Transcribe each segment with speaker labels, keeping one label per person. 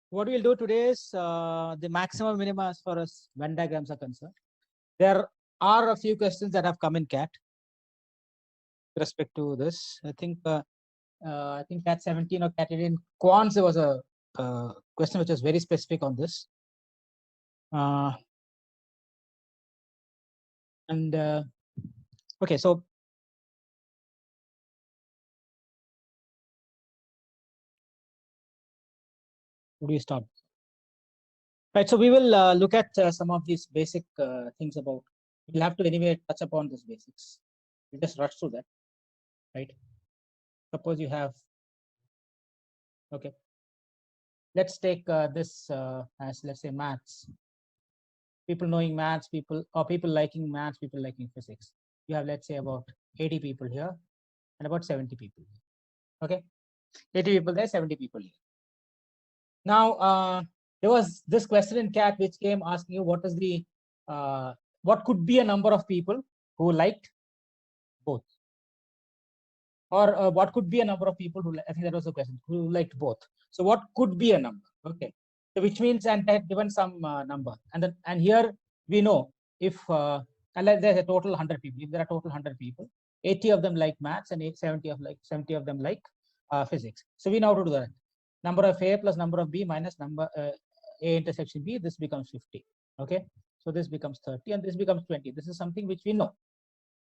Speaker 1: what we'll do today is the maximum minima as far as Venn diagrams are concerned. There are a few questions that have come in CAT with respect to this. I think CAT 17 or CAT 18 quants, there was a question which was very specific on this. Okay, so where do you start? Right, so we will look at some of these basic things about. We'll have to anyway touch upon these basics. We'll just rush through that, right? Suppose you have, okay, let's take this as, let's say, maths. People knowing maths, people liking maths, people liking physics. You have, let's say, about 80 people here and about 70 people here. Okay, 80 people there, 70 people here. Now, there was this question in CAT which came asking you what is the what could be a number of people who liked both, or what could be a number of people who, I think that was the question, who liked both. So what could be a number? Okay, so which means, and that given some number, and then, and here we know if unless there's a total 100 people, if there are total 100 people, 80 of them like maths and 70 of them like physics. So we know how to do that. Number of A plus number of B minus number A intersection B, this becomes 50. Okay, so this becomes 30 and this becomes 20. This is something which we know.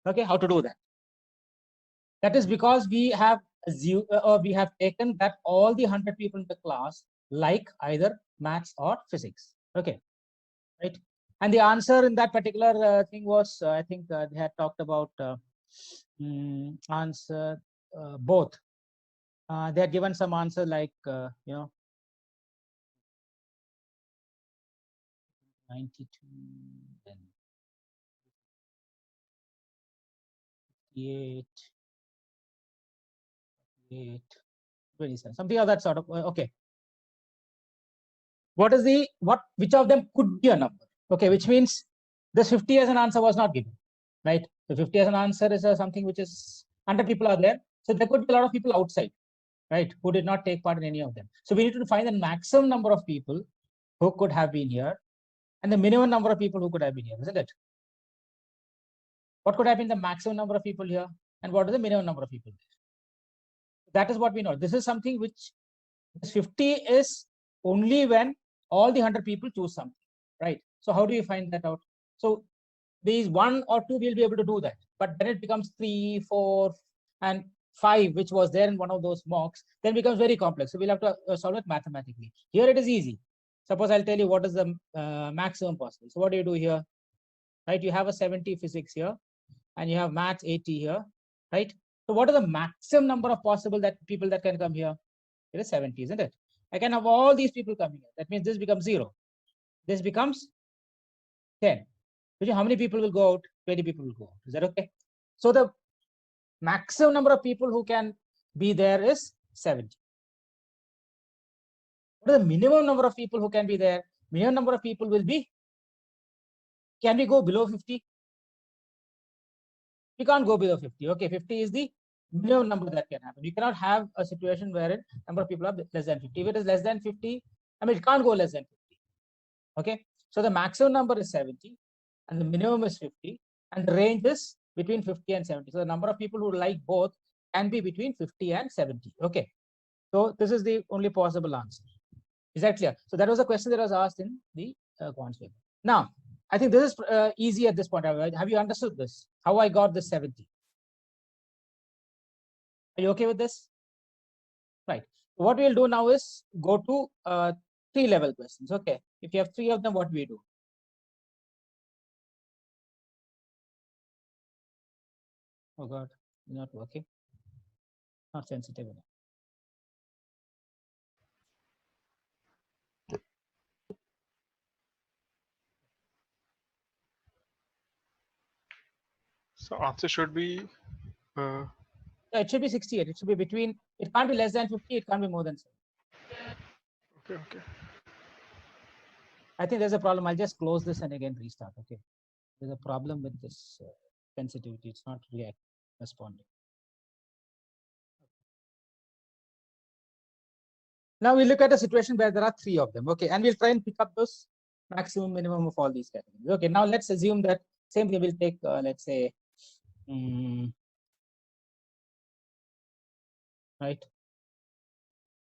Speaker 1: Okay, how to do that? That is because we have taken that all the 100 people in the class like either maths or physics. Okay, right? And the answer in that particular thing was, I think they had talked about answer both. They had given some answer like, 92, then 58, 27, something of that sort of. Okay. What is the, which of them could be a number? Okay, which means this 50 as an answer was not given, right? So 50 as an answer is something which is 100 people are there. So there could be a lot of people outside, right, who did not take part in any of them. So we need to find the maximum number of people who could have been here and the minimum number of people who could have been here, isn't it? What could have been the maximum number of people here and what is the minimum number of people there? That is what we know. This is something which this 50 is only when all the 100 people choose something, right? So how do you find that out? So these 1 or 2 will be able to do that, but then it becomes 3, 4, and 5, which was there in one of those mocks, then becomes very complex. So we'll have to solve it mathematically. Here it is easy. Suppose I'll tell you what is the maximum possible. So what do you do here? Right, you have a 70 physics here, and you have maths 80 here, right? So what is the maximum number of possible that people that can come here? It is 70, isn't it? I can have all these people coming here. That means this becomes 0. This becomes 10. Which how many people will go out? 20 people will go out. Is that okay? So the maximum number of people who can be there is 70. What is the minimum number of people who can be there? Minimum number of people will be, can we go below 50? We can't go below 50. Okay, 50 is the minimum number that can happen. You cannot have a situation wherein number of people are less than 50. If it is less than 50, I mean, it can't go less than 50. Okay, so the maximum number is 70 and the minimum is 50 and the range is between 50 and 70. So the number of people who like both can be between 50 and 70. Okay, so this is the only possible answer. Is that clear? So that was a question that was asked in the quants paper. Now, I think this is easy at this point. Have you understood this? How I got this 70? Are you okay with this? Right. What we'll do now is go to 3-level questions. Okay. If you have 3 of them, what do we do? Oh God, not working. Not sensitive enough.
Speaker 2: So answer should be.
Speaker 1: It should be 68. It should be between. It can't be less than 50. It can't be more than 70.
Speaker 2: Okay.
Speaker 1: I think there's a problem. I'll just close this and again restart. Okay. There's a problem with this sensitivity. It's not responding. Now we look at a situation where there are 3 of them. Okay, and we'll try and pick up those maximum, minimum of all these categories. Okay, now let's assume that same thing will take, let's say, right.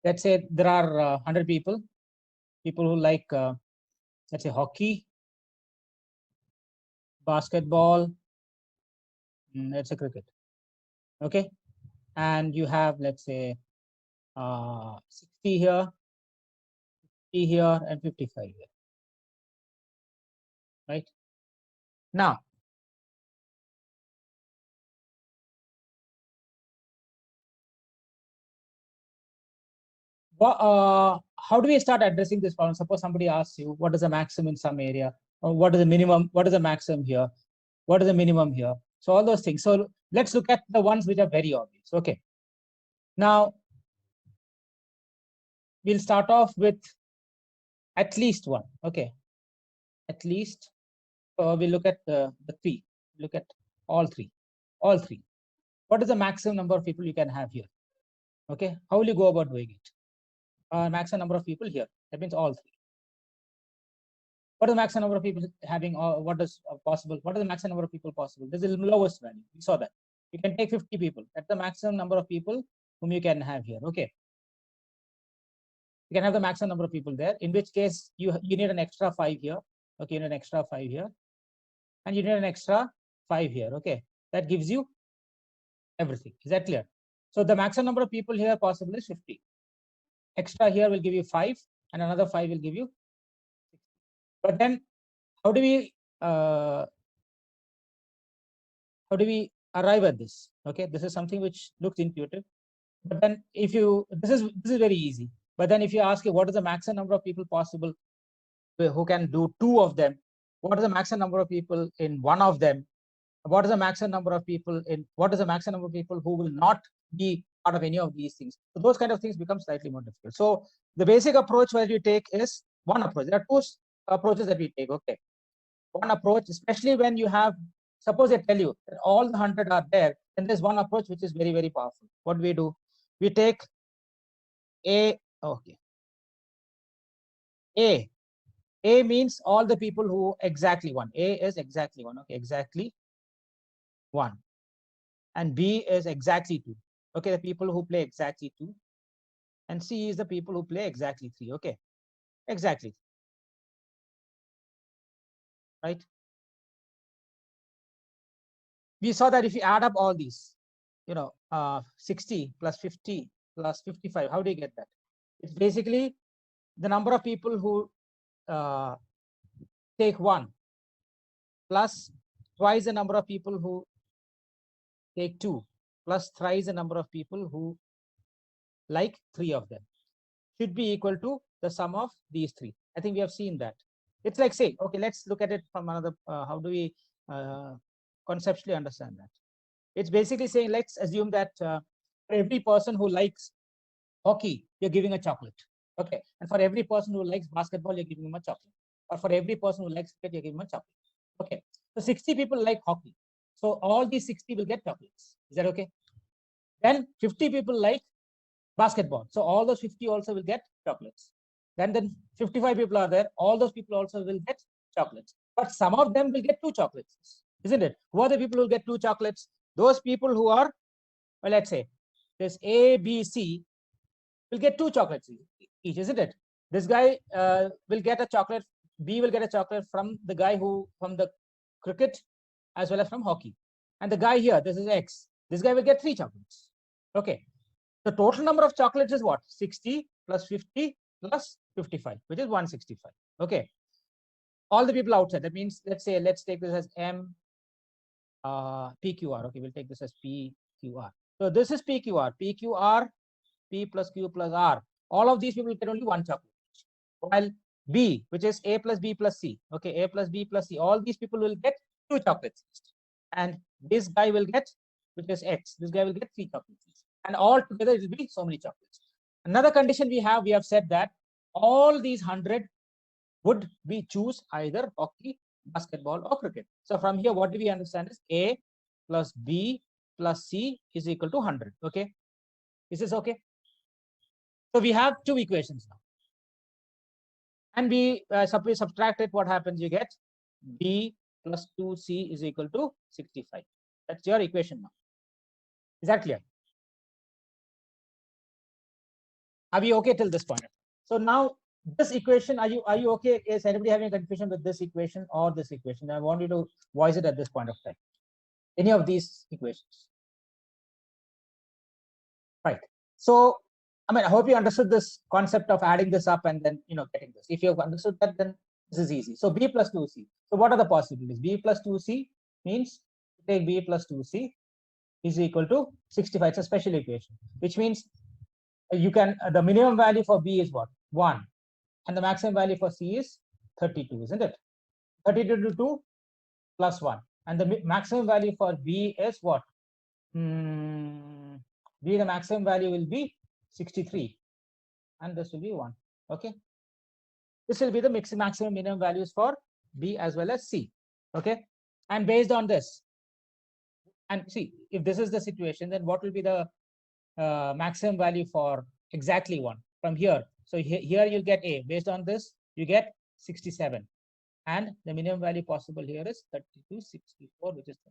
Speaker 1: Let's say there are 100 people who like, let's say, hockey, basketball, let's say cricket. Okay, and you have, let's say, 60 here, 50 here, and 55 here. Right now, how do we start addressing this problem? Suppose somebody asks you, what is the maximum in some area, or what is the minimum, what is the maximum here, what is the minimum here? So all those things. So let's look at the ones which are very obvious. Okay, now we'll start off with at least one. Okay, at least we look at the 3. Look at all three. What is the maximum number of people you can have here? Okay, how will you go about doing it? Maximum number of people here, that means all 3. What is the maximum number of people having, what is possible? What is the maximum number of people possible? This is the lowest value. We saw that. You can take 50 people. That's the maximum number of people whom you can have here. Okay. You can have the maximum number of people there, in which case you need an extra 5 here. Okay, you need an extra 5 here. And you need an extra 5 here. Okay. That gives you everything. Is that clear? So the maximum number of people here possible is 50. Extra here will give you 5, and another 5 will give you 6. But then how do we arrive at this? Okay, this is something which looks intuitive, but then if you, this is very easy. But then if you ask you what is the maximum number of people possible who can do 2 of them, what is the maximum number of people in 1 of them, what is the maximum number of people in, what is the maximum number of people who will not be part of any of these things? So those kind of things become slightly more difficult. So the basic approach that we take is one approach. There are 2 approaches that we take. Okay, one approach, especially when you have, suppose I tell you that all the 100 are there, then there's one approach which is very, very powerful. What do? We take A. Okay, A means all the people who exactly 1. A is exactly 1. Okay, exactly 1. And B is exactly 2. Okay, the people who play exactly 2. And C is the people who play exactly 3. Okay, exactly. Right? We saw that if you add up all these, 60 plus 50 plus 55, how do you get that? It's basically the number of people who take 1 plus twice the number of people who take 2 plus thrice the number of people who like 3 of them should be equal to the sum of these 3. I think we have seen that. It's like, say, okay, let's look at it from another, how do we conceptually understand that? It's basically saying, let's assume that for every person who likes hockey, you're giving a chocolate. Okay, and for every person who likes basketball, you're giving him a chocolate. Or for every person who likes cricket, you're giving him a chocolate. Okay, so 60 people like hockey. So all these 60 will get chocolates. Is that okay? Then 50 people like basketball. So all those 50 also will get chocolates. Then 55 people are there. All those people also will get chocolates. But some of them will get 2 chocolates, isn't it? Who are the people who get 2 chocolates? Those people who are, well, let's say, this A, B, C will get 2 chocolates each, isn't it? This guy will get a chocolate. B will get a chocolate from the guy from the cricket as well as from hockey. And the guy here, this is X. This guy will get 3 chocolates. Okay. The total number of chocolates is what? 60 plus 50 plus 55, which is 165. Okay. All the people outside. That means, let's take this as M PQR. Okay, we'll take this as PQR. So this is PQR. PQR, P plus Q plus R. All of these people get only 1 chocolate. While B, which is A plus B plus C. Okay, A plus B plus C. All these people will get 2 chocolates. And this guy will get, which is X, this guy will get 3 chocolates. And all together it will be so many chocolates. Another condition we have said that all these 100 would we choose either hockey, basketball, or cricket. So from here, what do we understand is A plus B plus C is equal to 100. Okay, is this okay? So we have two equations now. And we suppose subtract it, what happens? You get B plus 2C is equal to 65. That's your equation now. Is that clear? Are we okay till this point? So now this equation, are you okay? Is anybody having a confusion with this equation or this equation? I want you to voice it at this point of time. Any of these equations. Right. So I mean, I hope you understood this concept of adding this up and then getting this. If you have understood that, then this is easy. So B plus 2C. So what are the possibilities? B plus 2C means take B plus 2C is equal to 65. It's a special equation, which means you can the minimum value for B is what? 1, and the maximum value for C is 32, isn't it? 32 to 2 plus 1, and the maximum value for B is what? B, the maximum value will be 63, and this will be 1. Okay, this will be the maximum minimum values for B as well as C. Okay, and based on this, and see, if this is the situation, then what will be the maximum value for exactly 1 from here? So here you'll get A. Based on this, you get 67, and the minimum value possible here is 32, 64, which is 36.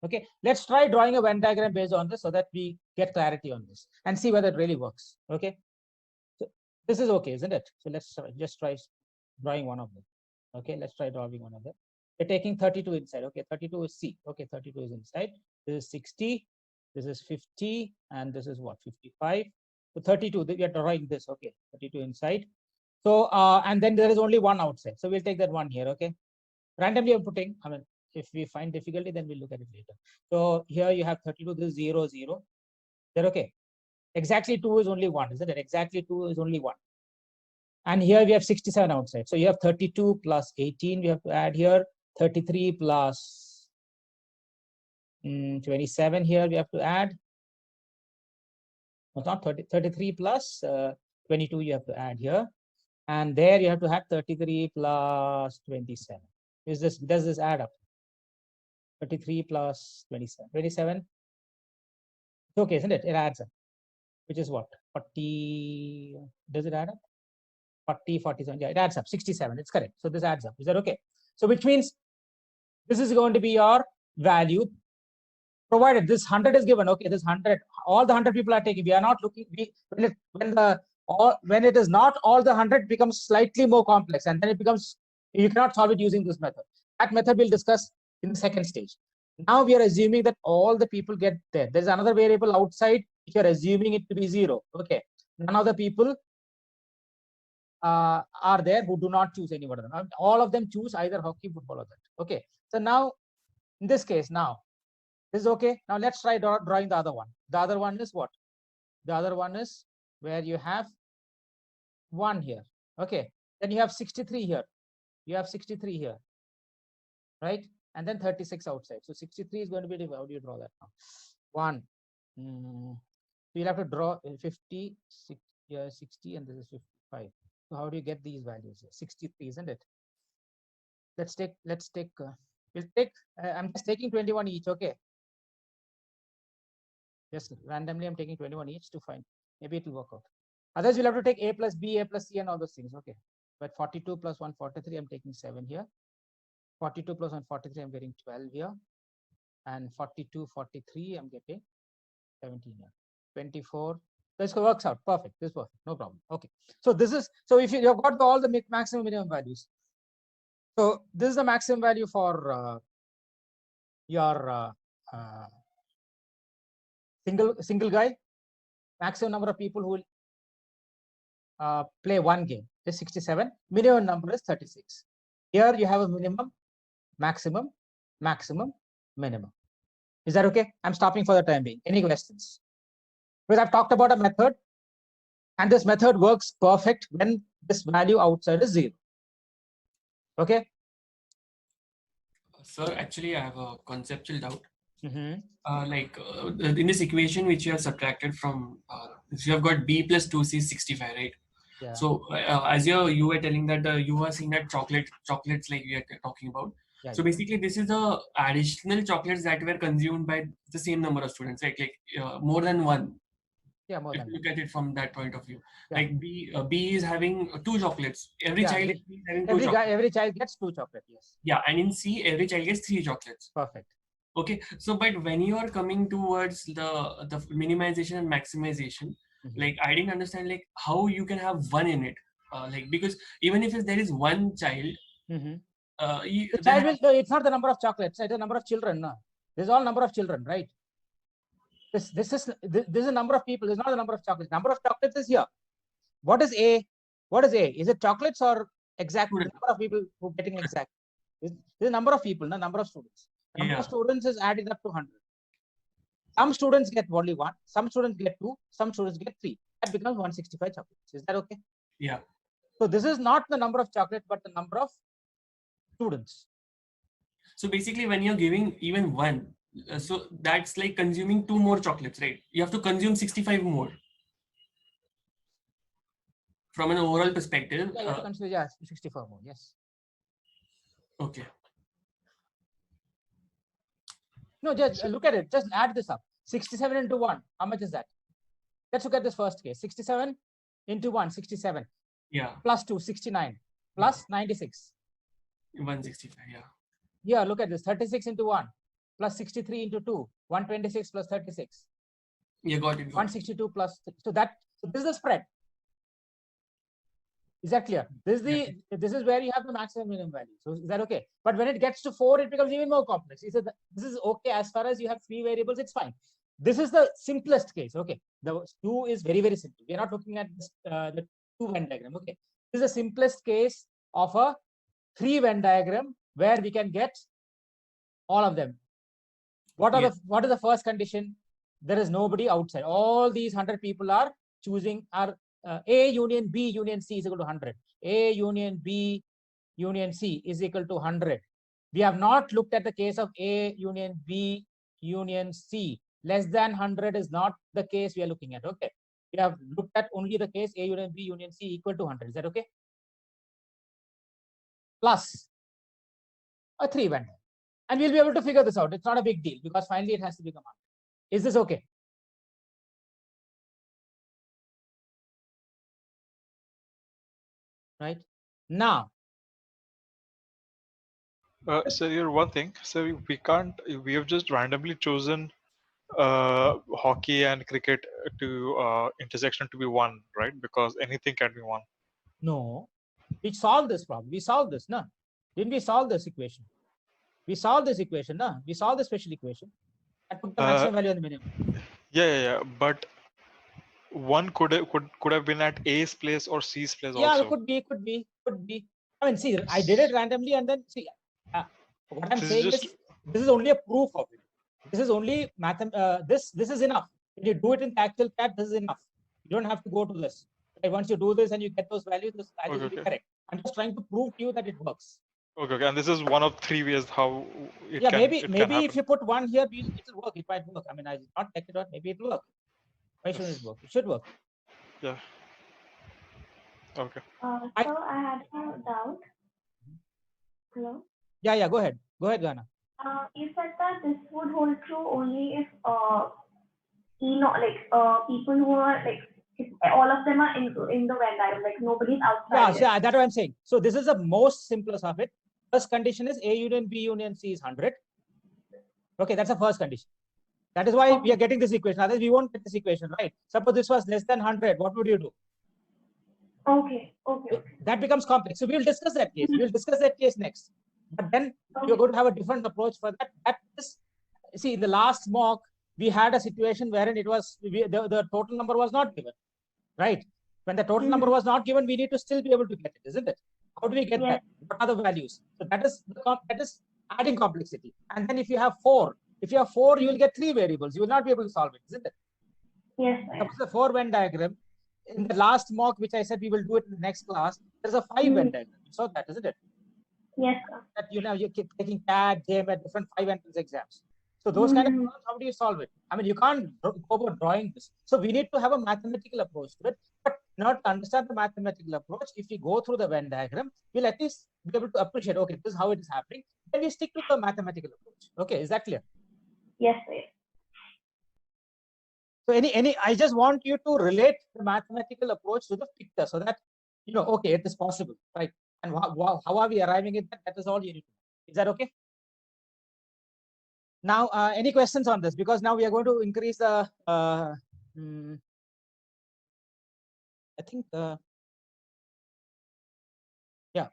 Speaker 1: Okay, let's try drawing a Venn diagram based on this so that we get clarity on this and see whether it really works. Okay, so this is okay, isn't it? So let's just try drawing one of them. Okay, let's try drawing one of them. We're taking 32 inside. Okay, 32 is C. Okay, 32 is inside. This is 60. This is 50, and this is what? 55. So 32. We are drawing this. Okay, 32 inside. So and then there is only 1 outside. So we'll take that 1 here. Okay, randomly I'm putting. I mean, if we find difficulty, then we'll look at it later. So here you have 32. This is 0, 0. There. Okay. Exactly 2 is only 1, isn't it? Exactly 2 is only 1. And here we have 67 outside. So you have 32 plus 18. We have to add here 33 plus 27. Here we have to add. No, not 30. 33 plus 22. You have to add here, and there you have to have 33 plus 27. Does this add up? 33 plus 27. 27. It's okay, isn't it? It adds up. Which is what? 40. Does it add up? 40, 47. Yeah, it adds up. 67. It's correct. So this adds up. Is that okay? So which means this is going to be your value, provided this 100 is given. Okay, this 100, all the 100 people are taking. We are not looking. When it is not all the 100, becomes slightly more complex, and then it becomes, you cannot solve it using this method. That method we'll discuss in the second stage. Now we are assuming that all the people get there. There's another variable outside which you are assuming it to be 0. Okay, none of the people are there who do not choose any one of them. All of them choose either hockey, football, or that. Okay, so now in this case, now this is okay. Now let's try drawing the other one. The other one is what? The other one is where you have 1 here. Okay, then you have 63 here. You have 63 here, right? And then 36 outside. So 63 is going to be, how do you draw that now? 1. So you'll have to draw 50, 60, and this is 55. So how do you get these values here? 63, isn't it? Let's take, we'll take, I'm just taking 21 each, okay? Just randomly, I'm taking 21 each to find, maybe it will work out. Otherwise, you'll have to take A plus B, A plus C, and all those things, okay? But 42 plus 143, I'm taking 7 here. 42 plus 143, I'm getting 12 here. And 42, 43, I'm getting 17 here. 24. This works out. Perfect. This works. No problem. Okay. So this is, so if you've got all the maximum minimum values. So this is the maximum value for your single guy. Maximum number of people who will play one game is 67. Minimum number is 36. Here you have a minimum, maximum, maximum, minimum. Is that okay? I'm stopping for the time being. Any questions? Because I've talked about a method, and this method works perfect when this value outside is 0. Okay.
Speaker 3: Sir, actually, I have a conceptual doubt.
Speaker 1: Mm-hmm.
Speaker 3: In this equation which you have subtracted from, you have got B plus 2C 65, right?
Speaker 1: Yeah.
Speaker 3: So as you were telling that you are seeing that chocolates like we are talking about.
Speaker 1: Yeah,
Speaker 3: so basically, this is the additional chocolates that were consumed by the same number of students, right? Like more than one.
Speaker 1: Yeah, more
Speaker 3: If
Speaker 1: than
Speaker 3: you
Speaker 1: that.
Speaker 3: look at it from that point of view,
Speaker 1: Yeah.
Speaker 3: like B is having 2 chocolates. Every
Speaker 1: Yeah,
Speaker 3: child
Speaker 1: the-
Speaker 3: is having 2
Speaker 1: Every
Speaker 3: chocolates.
Speaker 1: guy, every child gets 2 chocolate. Yes,
Speaker 3: Yeah, and in C, every child gets 3 chocolates.
Speaker 1: perfect.
Speaker 3: Okay, so but when you are coming towards the minimization and maximization,
Speaker 1: Mhm.
Speaker 3: like I didn't understand like how you can have one in it, like because even if there is one child,
Speaker 1: Mhm.
Speaker 3: you,
Speaker 1: The
Speaker 3: then
Speaker 1: child will. No, it's not the number of chocolates. It's the number of children. No, this is all number of children, right? This is a number of people. It's not the number of chocolates. Number of chocolates is here. What is A? What is A? Is it chocolates or exact? The
Speaker 3: Student.
Speaker 1: number of people who are getting exact. This is the number of people, no number of students. Number
Speaker 3: Yeah.
Speaker 1: of students is added up to 100. Some students get only 1. Some students get 2. Some students get 3. That becomes 165 chocolates. Is that okay?
Speaker 3: Yeah.
Speaker 1: So this is not the number of chocolates, but the number of students.
Speaker 3: So basically, when you're giving even one, so that's like consuming 2 more chocolates, right? You have to consume 65 more. From an overall perspective,
Speaker 1: Yeah, you have to consider, yeah, 64 more. Yes.
Speaker 3: okay.
Speaker 1: No, just look at it. Just add this up. 67 into 1. How much is that? Let's look at this first case. 67 into 1, 67.
Speaker 3: Yeah,
Speaker 1: Plus 2, 69. Plus 96.
Speaker 3: 165. Yeah.
Speaker 1: Here, look at this. 36 into 1. Plus 63 into 2. 126 plus 36.
Speaker 3: You got it.
Speaker 1: 162 plus. So this is the spread. Is that clear? This is where you have the maximum minimum value. So is that okay? But when it gets to 4, it becomes even more complex. He said this is okay as far as you have 3 variables. It's fine. This is the simplest case. Okay, the 2 is very, very simple. We are not looking at this, the 2 Venn diagram. Okay, this is the simplest case of a 3 Venn diagram where we can get all of them. What is the first condition? There is nobody outside. All these 100 people are choosing A union B union C is equal to 100. A union B union C is equal to 100. We have not looked at the case of A union B union C. Less than 100 is not the case we are looking at. Okay. We have looked at only the case A union B union C equal to 100. Is that okay? Plus a 3 vendor. And we'll be able to figure this out. It's not a big deal because finally it has to become 100. Is this okay? Right now,
Speaker 2: So here one thing. So we can't. We have just randomly chosen hockey and cricket to intersection to be 1, right? Because anything can be 1.
Speaker 1: no, we solved this problem. We solved this, no? Didn't we solve this equation? We solved this equation, no? We solved the special equation. I put the maximum value and the minimum.
Speaker 2: Yeah. But 1 could have been at A's place or C's place
Speaker 1: Yeah,
Speaker 2: also.
Speaker 1: could be. I mean, see, I did it randomly, and then see, what I'm
Speaker 2: This is
Speaker 1: saying
Speaker 2: just-
Speaker 1: is this is only a proof of it. This is only this is enough. If you do it in actual CAD, this is enough. You don't have to go to this. Okay, once you do this and you get those values, those values will be
Speaker 2: Okay.
Speaker 1: correct. I'm just trying to prove to you that it works.
Speaker 2: Okay, and this is one of 3 ways how it
Speaker 1: Yeah,
Speaker 2: can.
Speaker 1: maybe
Speaker 2: it can
Speaker 1: if
Speaker 2: happen.
Speaker 1: you put 1 here, it'll work. It might work. I mean, I did not check it out. Maybe it'll work. Why shouldn't
Speaker 2: Yes.
Speaker 1: it work? It should work.
Speaker 2: Yeah. Okay.
Speaker 4: So I had a doubt. Hello.
Speaker 1: Yeah. Go ahead, Gana.
Speaker 4: You said that this would hold true only if people who are like if all of them are in the Venn diagram, like nobody's outside.
Speaker 1: Yeah, that's what I'm saying. So this is the most simplest of it. First condition is A union B union C is 100. Okay, that's the first condition. That is why we are getting this equation. Otherwise, we won't get this equation, right? Suppose this was less than 100. What would you do?
Speaker 4: Okay.
Speaker 1: That becomes complex. So we will discuss that case. We will discuss that case next. But then you're going to have a different approach for that. That is, see, in the last mock, we had a situation wherein it was the total number was not given, right? When the total number was not given, we need to still be able to get it, isn't it? How do we get that? What are the values? So that is adding complexity. And then if you have 4, you will get 3 variables. You will not be able to solve it, isn't it?
Speaker 4: Yes.
Speaker 1: Suppose the 4 Venn diagram. In the last mock, which I said we will do it in the next class, there's a 5 Venn diagram. You saw that, isn't it?
Speaker 4: Yes.
Speaker 1: That you keep taking CAD, JM at different 5 entrance exams. So those kind of problems, how do you solve it? I mean, you can't go about drawing this. So we need to have a mathematical approach to it. But not to understand the mathematical approach, if we go through the Venn diagram, we'll at least be able to appreciate, okay, this is how it is happening. Then we stick to the mathematical approach. Okay, is that clear?
Speaker 4: Yes.
Speaker 1: So I just want you to relate the mathematical approach to the picture so that, okay, it is possible, right? And how are we arriving at that? That is all you need to know. Is that okay? Now, any questions on this? Because now we are going to increase the, I think, yeah,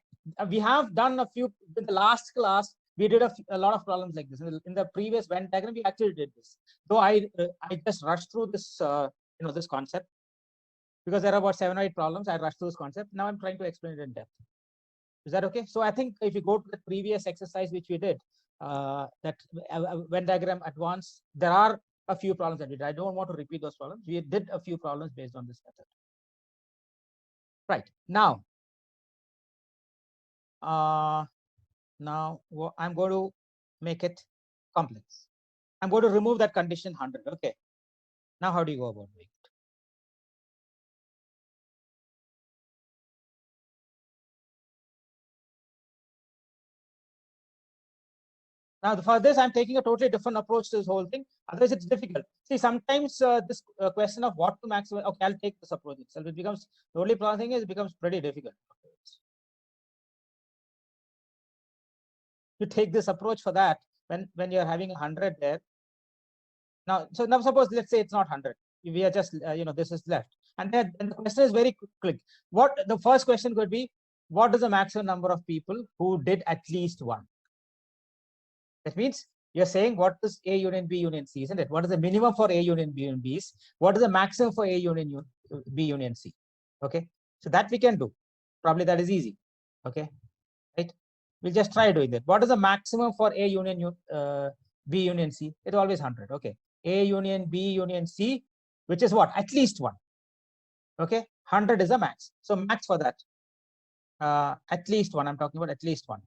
Speaker 1: we have done a few in the last class. We did a lot of problems like this. In the previous Venn diagram, we actually did this. So I just rushed through this, this concept because there are about 7 or 8 problems. I rushed through this concept. Now I'm trying to explain it in depth. Is that okay? So I think if you go to the previous exercise which we did, that Venn diagram advanced, there are a few problems that we did. I don't want to repeat those problems. We did a few problems based on this method. Right now, I'm going to make it complex. I'm going to remove that condition 100. Okay. Now, how do you go about doing it? Now, for this, I'm taking a totally different approach to this whole thing. Otherwise, it's difficult. See, sometimes this question of what to maximize. Okay, I'll take this approach itself. It becomes the only problem thing is it becomes pretty difficult. You take this approach for that when you're having 100 there. Now suppose let's say it's not 100. We are just this is left, and then the question is very quick. What the first question could be? What is the maximum number of people who did at least one? That means you're saying what is A union B union C, isn't it? What is the minimum for A union B union B? What is the maximum for A union B union C? Okay, so that we can do. Probably that is easy. Okay, right? We'll just try doing that. What is the maximum for A union B union C? It's always 100. Okay, A union B union C, which is what? At least one. Okay, 100 is a max. So max for that. At least one. I'm talking about at least one.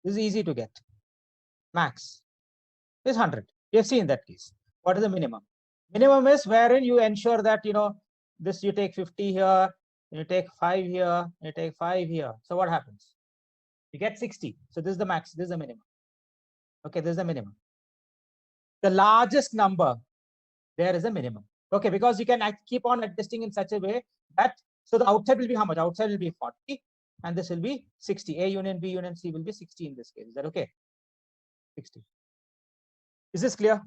Speaker 1: This is easy to get. Max is 100. You have seen that case. What is the minimum? Minimum is wherein you ensure that this you take 50 here, you take 5 here, you take 5 here. So what happens? You get 60. So this is the max. This is the minimum. Okay, this is the minimum. The largest number there is a minimum. Okay, because you can keep on adjusting in such a way that so the outside will be how much? Outside will be 40, and this will be 60. A union B union C will be 60 in this case. Is that okay? 60. Is this clear?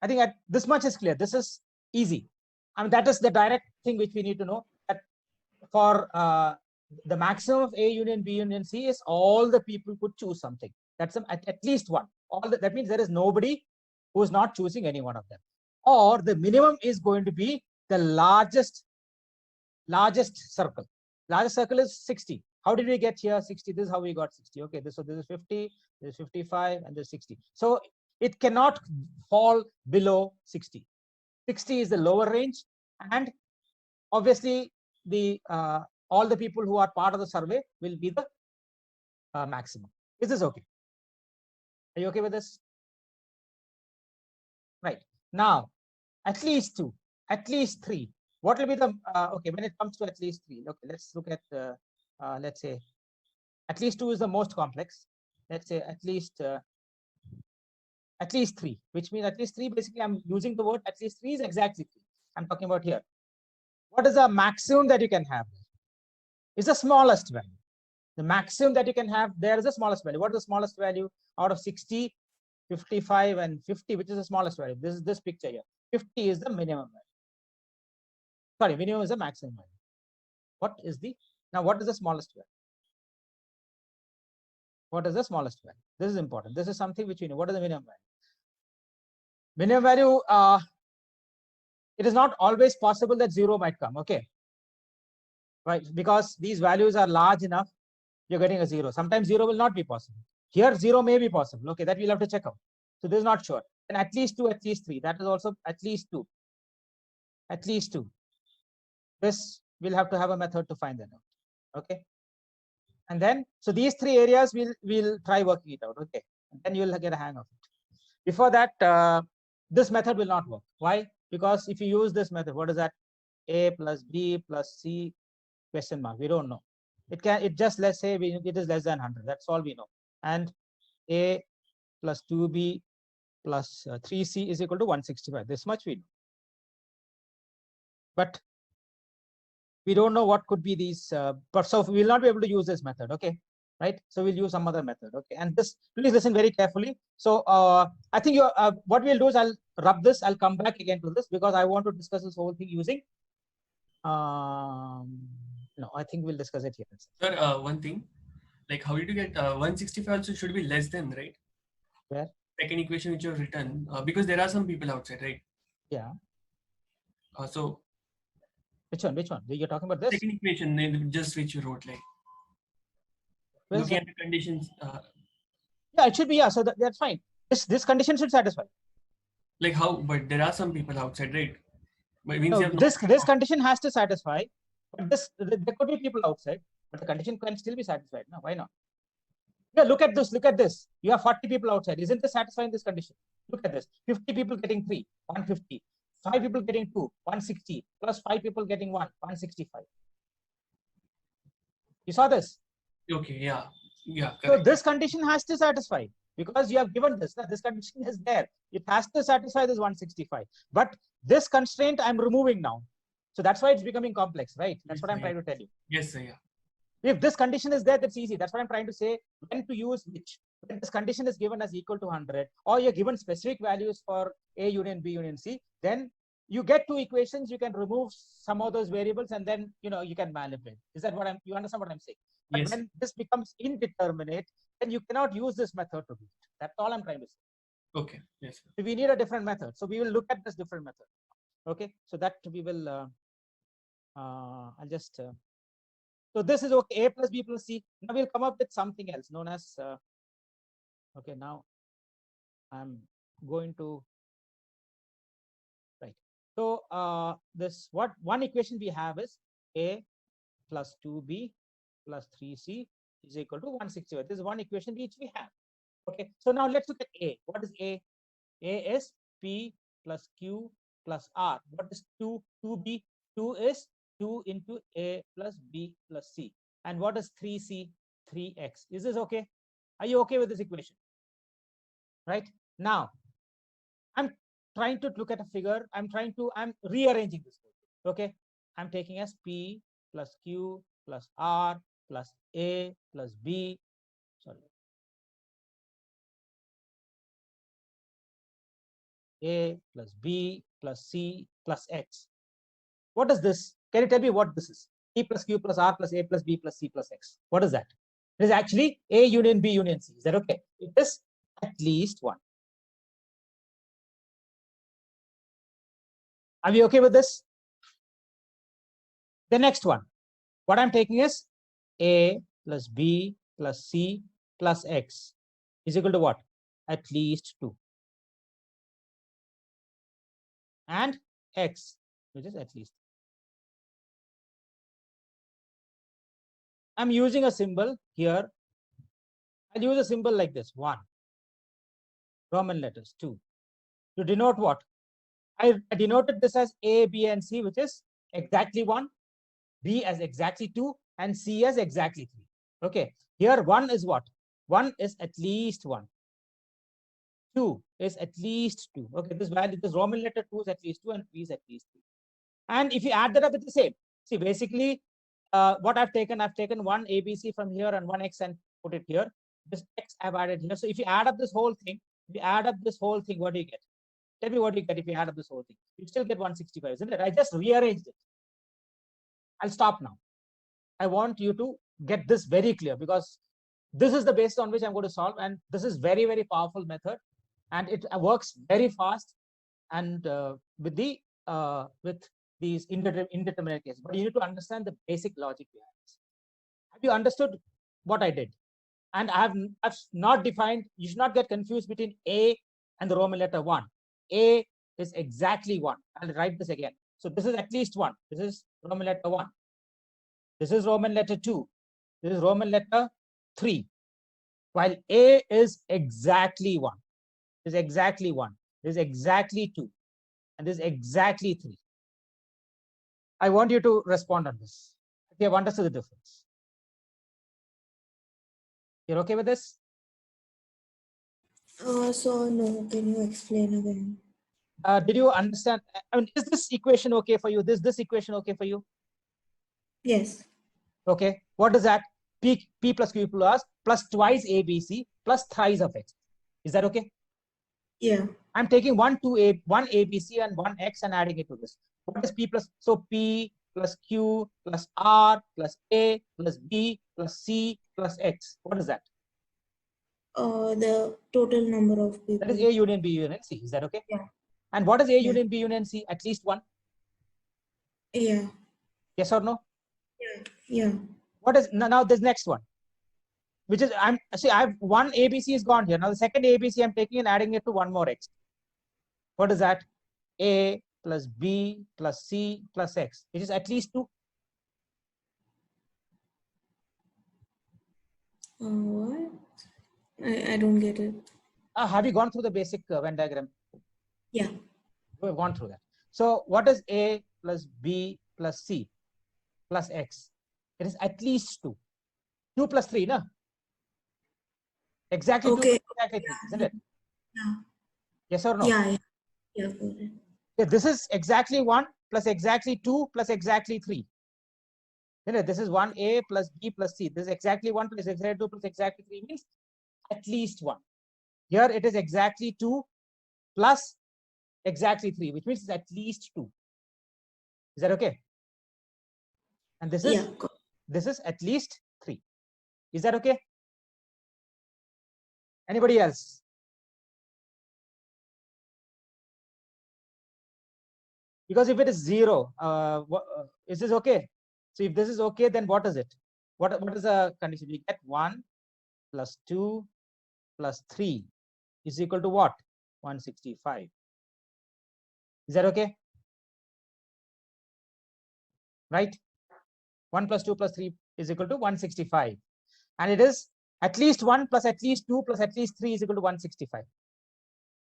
Speaker 1: I think this much is clear. This is easy. I mean, that is the direct thing which we need to know. That for the maximum of A union B union C is all the people could choose something. That's at least one. That means there is nobody who is not choosing any one of them. Or the minimum is going to be the largest circle. Largest circle is 60. How did we get here 60? This is how we got 60. Okay, so this is 50, this is 55, and this is 60. So it cannot fall below 60. 60 is the lower range, and obviously the all the people who are part of the survey will be the maximum. Is this okay? Are you okay with this? Right. Now, at least 2, at least 3. What will be the okay when it comes to at least 3? Okay, let's look at let's say at least 2 is the most complex. Let's say at least 3, which means at least 3. Basically, I'm using the word at least 3 is exactly 3. I'm talking about here. What is the maximum that you can have? Is the smallest value. The maximum that you can have there is the smallest value. What is the smallest value out of 60, 55, and 50? Which is the smallest value? This is this picture here. 50 is the minimum value. Sorry, minimum is the maximum value. What is the smallest value? What is the smallest value? This is important. This is something which we know. What is the minimum value? Minimum value, it is not always possible that 0 might come. Okay, right? Because these values are large enough, you're getting a 0. Sometimes 0 will not be possible. Here 0 may be possible. Okay, that we'll have to check out. So this is not sure. And at least 2, at least 3. That is also at least 2. At least 2. This we'll have to have a method to find that out. Okay. And then so these 3 areas we'll try working it out. Okay. And then you'll get a hang of it. Before that, this method will not work. Why? Because if you use this method, what is that? A plus B plus C question mark. We don't know. It just, let's say it is less than 100. That's all we know. And A plus 2B plus 3C is equal to 165. This much we know. but we don't know what could be these, but so we will not be able to use this method, okay? Right? So we'll use some other method, okay? And this, please listen very carefully. So I think what we'll do is I'll rub this, I'll come back again to this because I want to discuss this whole thing using, no, I think we'll discuss it here.
Speaker 3: Sir, one thing, like how did you get 165 also should be less than, right?
Speaker 1: Where?
Speaker 3: Second equation which you have written, because there are some people outside, right?
Speaker 1: Yeah.
Speaker 3: So
Speaker 1: Which one? Which one? You're talking about this?
Speaker 3: second equation, just which you wrote, like
Speaker 1: Where's
Speaker 3: looking
Speaker 1: that?
Speaker 3: at the conditions.
Speaker 1: Yeah, it should be, yeah. So that's fine. This condition should satisfy.
Speaker 3: Like how? But there are some people outside, right? But it means
Speaker 1: No,
Speaker 3: you have
Speaker 1: this condition has to satisfy. But there could be people outside, but the condition can still be satisfied. No, why not? Yeah, look at this. Look at this. You have 40 people outside. Isn't this satisfying this condition? Look at this. 50 people getting 3, 150. 5 people getting 2, 160. Plus 5 people getting 1, 165. You saw this?
Speaker 3: Okay, yeah. Yeah,
Speaker 1: So
Speaker 3: correct.
Speaker 1: this condition has to satisfy because you have given this. This condition is there. It has to satisfy this 165. But this constraint I'm removing now. So that's why it's becoming complex, right? That's what I'm trying to tell you.
Speaker 3: Yes, sir, yeah.
Speaker 1: If this condition is there, that's easy. That's what I'm trying to say. When to use which. When this condition is given as equal to 100, or you're given specific values for A union B union C, then you get two equations. You can remove some of those variables, and then you can manipulate. Is that what you understand what I'm saying? But
Speaker 3: Yes.
Speaker 1: when this becomes indeterminate, then you cannot use this method to do it. That's all I'm trying to say.
Speaker 3: Okay. Yes. Sir.
Speaker 1: So we need a different method. So we will look at this different method. Okay. So that we will. I'll just. So this is okay. A plus B plus C. Now we'll come up with something else known as. Okay. Now I'm going to. Right. So this one equation we have is A plus 2B plus 3C is equal to 165. This is one equation which we have. Okay. So now let's look at A. What is A? A is P plus Q plus R. What is 2B? 2 is 2 into A plus B plus C. And what is 3C? 3X. Is this okay? Are you okay with this equation? Right. Now, I'm trying to look at a figure. I'm rearranging this. Okay. I'm taking as P plus Q plus R plus A plus B. Sorry. A plus B plus C plus X. What is this? Can you tell me what this is? P plus Q plus R plus A plus B plus C plus X. What is that? It is actually A union B union C. Is that okay? It is at least one. Are we okay with this? The next one. What I'm taking is A plus B plus C plus X is equal to what? At least 2. And X, which is at least. I'm using a symbol here. I'll use a symbol like this, 1. Roman letters, 2. To denote what? I denoted this as A, B, and C, which is exactly 1, B as exactly 2, and C as exactly 3. Okay. Here 1 is what? 1 is at least 1. 2 is at least 2. Okay, this value, this Roman letter 2 is at least 2 and 3 is at least 3. And if you add that up, it's the same. See, basically, what I've taken one ABC from here and one X and put it here. This X I've added here. So if you add up this whole thing, what do you get? Tell me what you get if you add up this whole thing. You still get 165, isn't it? I just rearranged it. I'll stop now. I want you to get this very clear because this is the basis on which I'm going to solve, and this is very, very powerful method, and it works very fast and with these indeterminate cases. But you need to understand the basic logic behind this. Have you understood what I did? And I've not defined. You should not get confused between A and the Roman letter 1. A is exactly 1. I'll write this again. So this is at least 1. This is Roman letter 1. This is Roman letter 2. This is Roman letter 3. While A is exactly 1. This is exactly 1. This is exactly 2. And this is exactly 3. I want you to respond on this. If you have understood the difference. You're okay with this?
Speaker 5: So no, can you explain again?
Speaker 1: Did you understand? I mean, is this equation okay for you? This equation okay for you?
Speaker 5: Yes.
Speaker 1: Okay. What is that? P plus Q plus twice ABC plus thrice of X. Is that okay?
Speaker 5: Yeah.
Speaker 1: I'm taking one ABC and one X and adding it to this. What is P plus? So P plus Q plus R plus A plus B plus C plus X. What is that?
Speaker 5: The total number of people.
Speaker 1: That is A union B union C. Is that okay?
Speaker 5: Yeah.
Speaker 1: And what is A
Speaker 5: Yeah.
Speaker 1: union B union C? At least one.
Speaker 5: Yeah.
Speaker 1: Yes or no?
Speaker 5: Yeah.
Speaker 1: What is now this next one? Which is I have one ABC is gone here. Now the second ABC I'm taking and adding it to one more X. What is that? A plus B plus C plus X, which is at least 2.
Speaker 5: What? I don't get it.
Speaker 1: Have you gone through the basic Venn diagram?
Speaker 5: Yeah.
Speaker 1: We have gone through that. So what is A plus B plus C plus X? It is at least 2. 2 plus 3, no? Exactly 2
Speaker 5: Okay.
Speaker 1: plus exactly 3, isn't it?
Speaker 5: Yeah.
Speaker 1: Yes or no?
Speaker 5: Yeah. Yeah. Got it.
Speaker 1: Yeah, this is exactly 1 plus exactly 2 plus exactly 3. Isn't it? This is 1A plus B plus C. This is exactly 1 plus exactly 2 plus exactly 3 means at least 1. Here it is exactly 2 plus exactly 3, which means it's at least 2. Is that okay? And this is
Speaker 5: Yeah.
Speaker 1: this is at least 3. Is that okay? Anybody else? Because if it is 0, is this okay? So if this is okay, then what is it? What is the condition? We get 1 plus 2 plus 3 is equal to what? 165. Is that okay? Right? 1 plus 2 plus 3 is equal to 165. And it is at least 1 plus at least 2 plus at least 3 is equal to 165.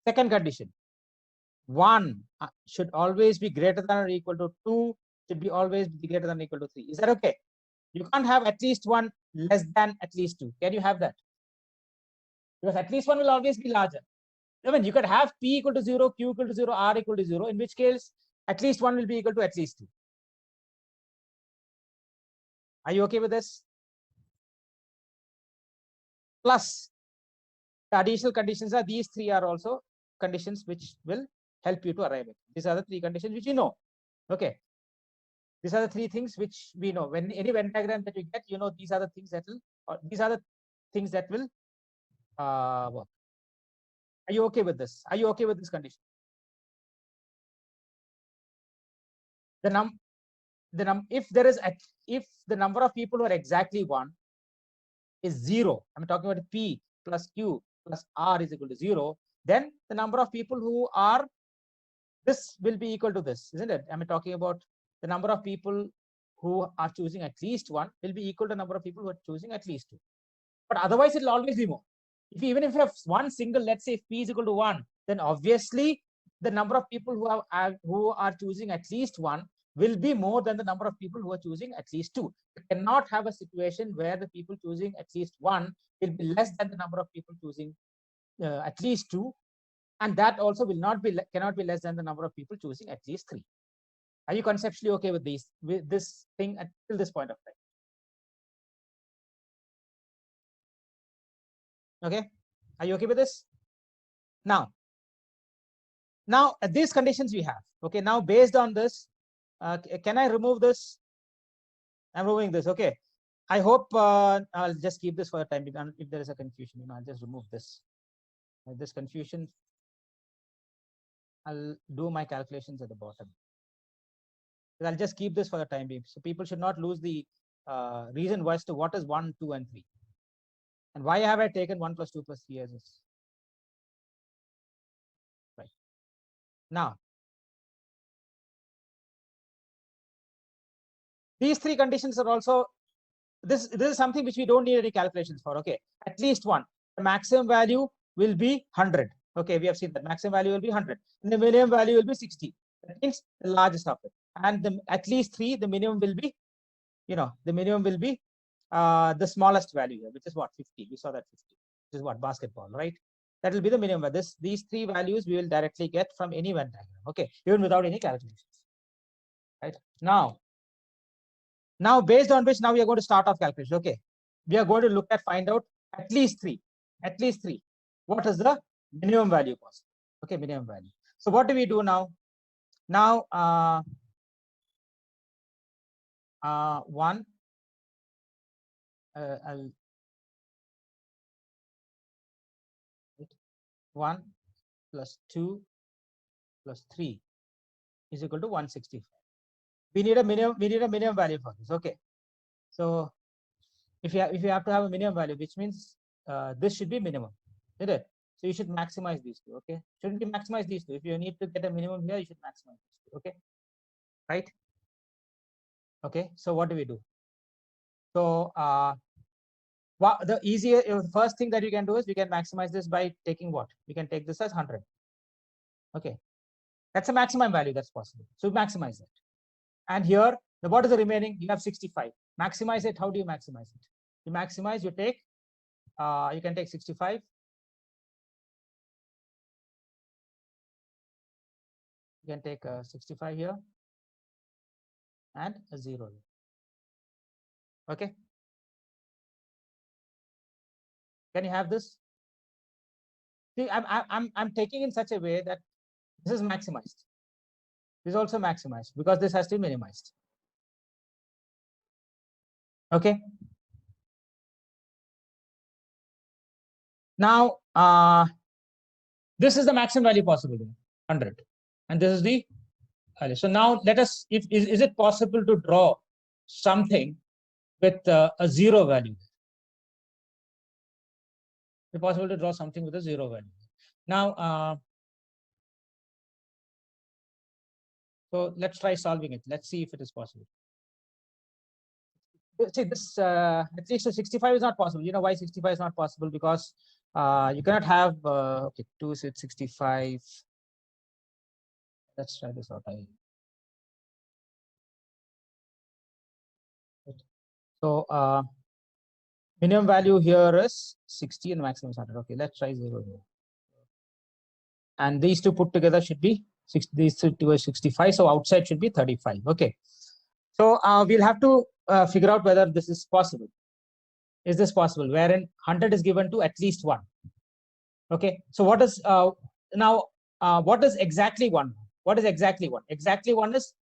Speaker 1: Second condition. 1 should always be greater than or equal to 2, should be always be greater than or equal to 3. Is that okay? You can't have at least 1 less than at least 2. Can you have that? Because at least 1 will always be larger. I mean, you could have P equal to 0, Q equal to 0, R equal to 0, in which case at least 1 will be equal to at least 2. Are you okay with this? Plus, the additional conditions are these 3 are also conditions which will help you to arrive at. These are the 3 conditions which you know. Okay. These are the 3 things which we know. When any Venn diagram that you get, you know these are the things that will, or these are the things that will work. Are you okay with this? Are you okay with this condition? If the number of people who are exactly 1 is 0, I'm talking about P plus Q plus R is equal to 0, then the number of people who are this will be equal to this, isn't it? I'm talking about the number of people who are choosing at least 1 will be equal to the number of people who are choosing at least 2. But otherwise, it will always be more. Even if you have one single, let's say if P is equal to 1, then obviously the number of people who are choosing at least 1 will be more than the number of people who are choosing at least 2. You cannot have a situation where the people choosing at least 1 will be less than the number of people choosing at least 2. And that also cannot be less than the number of people choosing at least 3. Are you conceptually okay with this thing until this point of time? Okay, are you okay with this? Now these conditions we have. Okay, now based on this, can I remove this? I'm removing this. Okay, I hope I'll just keep this for a time. If there is a confusion, I'll just remove this. This confusion, I'll do my calculations at the bottom. I'll just keep this for the time being. So people should not lose the reason as to what is 1, 2, and 3. And why have I taken 1 plus 2 plus 3 as this? Right. Now, these 3 conditions are also, this is something which we don't need any calculations for. Okay, at least 1. The maximum value will be 100. Okay, we have seen that maximum value will be 100. And the minimum value will be 60. That means the largest of it. And at least 3, the minimum will be, the minimum will be the smallest value here, which is what, 50. We saw that 50, which is what, basketball, right? That will be the minimum value. These three values we will directly get from any Venn diagram. Okay, even without any calculations. Right now, based on which now we are going to start off calculation. Okay, we are going to look at find out at least three. What is the minimum value possible? Okay, minimum value. So what do we do now? Now, one. I'll 1 plus 2 plus 3 is equal to 165. We need a minimum value for this. Okay, so if you have to have a minimum value, which means this should be minimum, isn't it? So you should maximize these two. Okay, shouldn't you maximize these two? If you need to get a minimum here, you should maximize these two. Okay, right? Okay, so what do we do? So the first thing that you can do is we can maximize this by taking what? We can take this as 100. Okay, that's a maximum value that's possible. So maximize it. And here, what is the remaining? You have 65. Maximize it. How do you maximize it? You maximize, you take, you can take 65. You can take 65 here and a 0 here. Okay. Can you have this? See, I'm taking in such a way that this is maximized. This is also maximized because this has to be minimized. Okay. Now, this is the maximum value possible, 100, and this is the value. So now let us, is it possible to draw something with a 0 value? Is it possible to draw something with a 0 value? Now, so let's try solving it. Let's see if it is possible. See, this at least 65 is not possible. You know why 65 is not possible? Because you cannot have okay, 2 is 65. Let's try this out. So minimum value here is 60 and maximum is 100. Okay, let's try 0 here. And these two put together should be 60, these two are 65. So outside should be 35. Okay. So we'll have to figure out whether this is possible. Is this possible? Wherein 100 is given to at least 1. Okay. So what is now? What is exactly 1? What is exactly 1? Exactly 1 is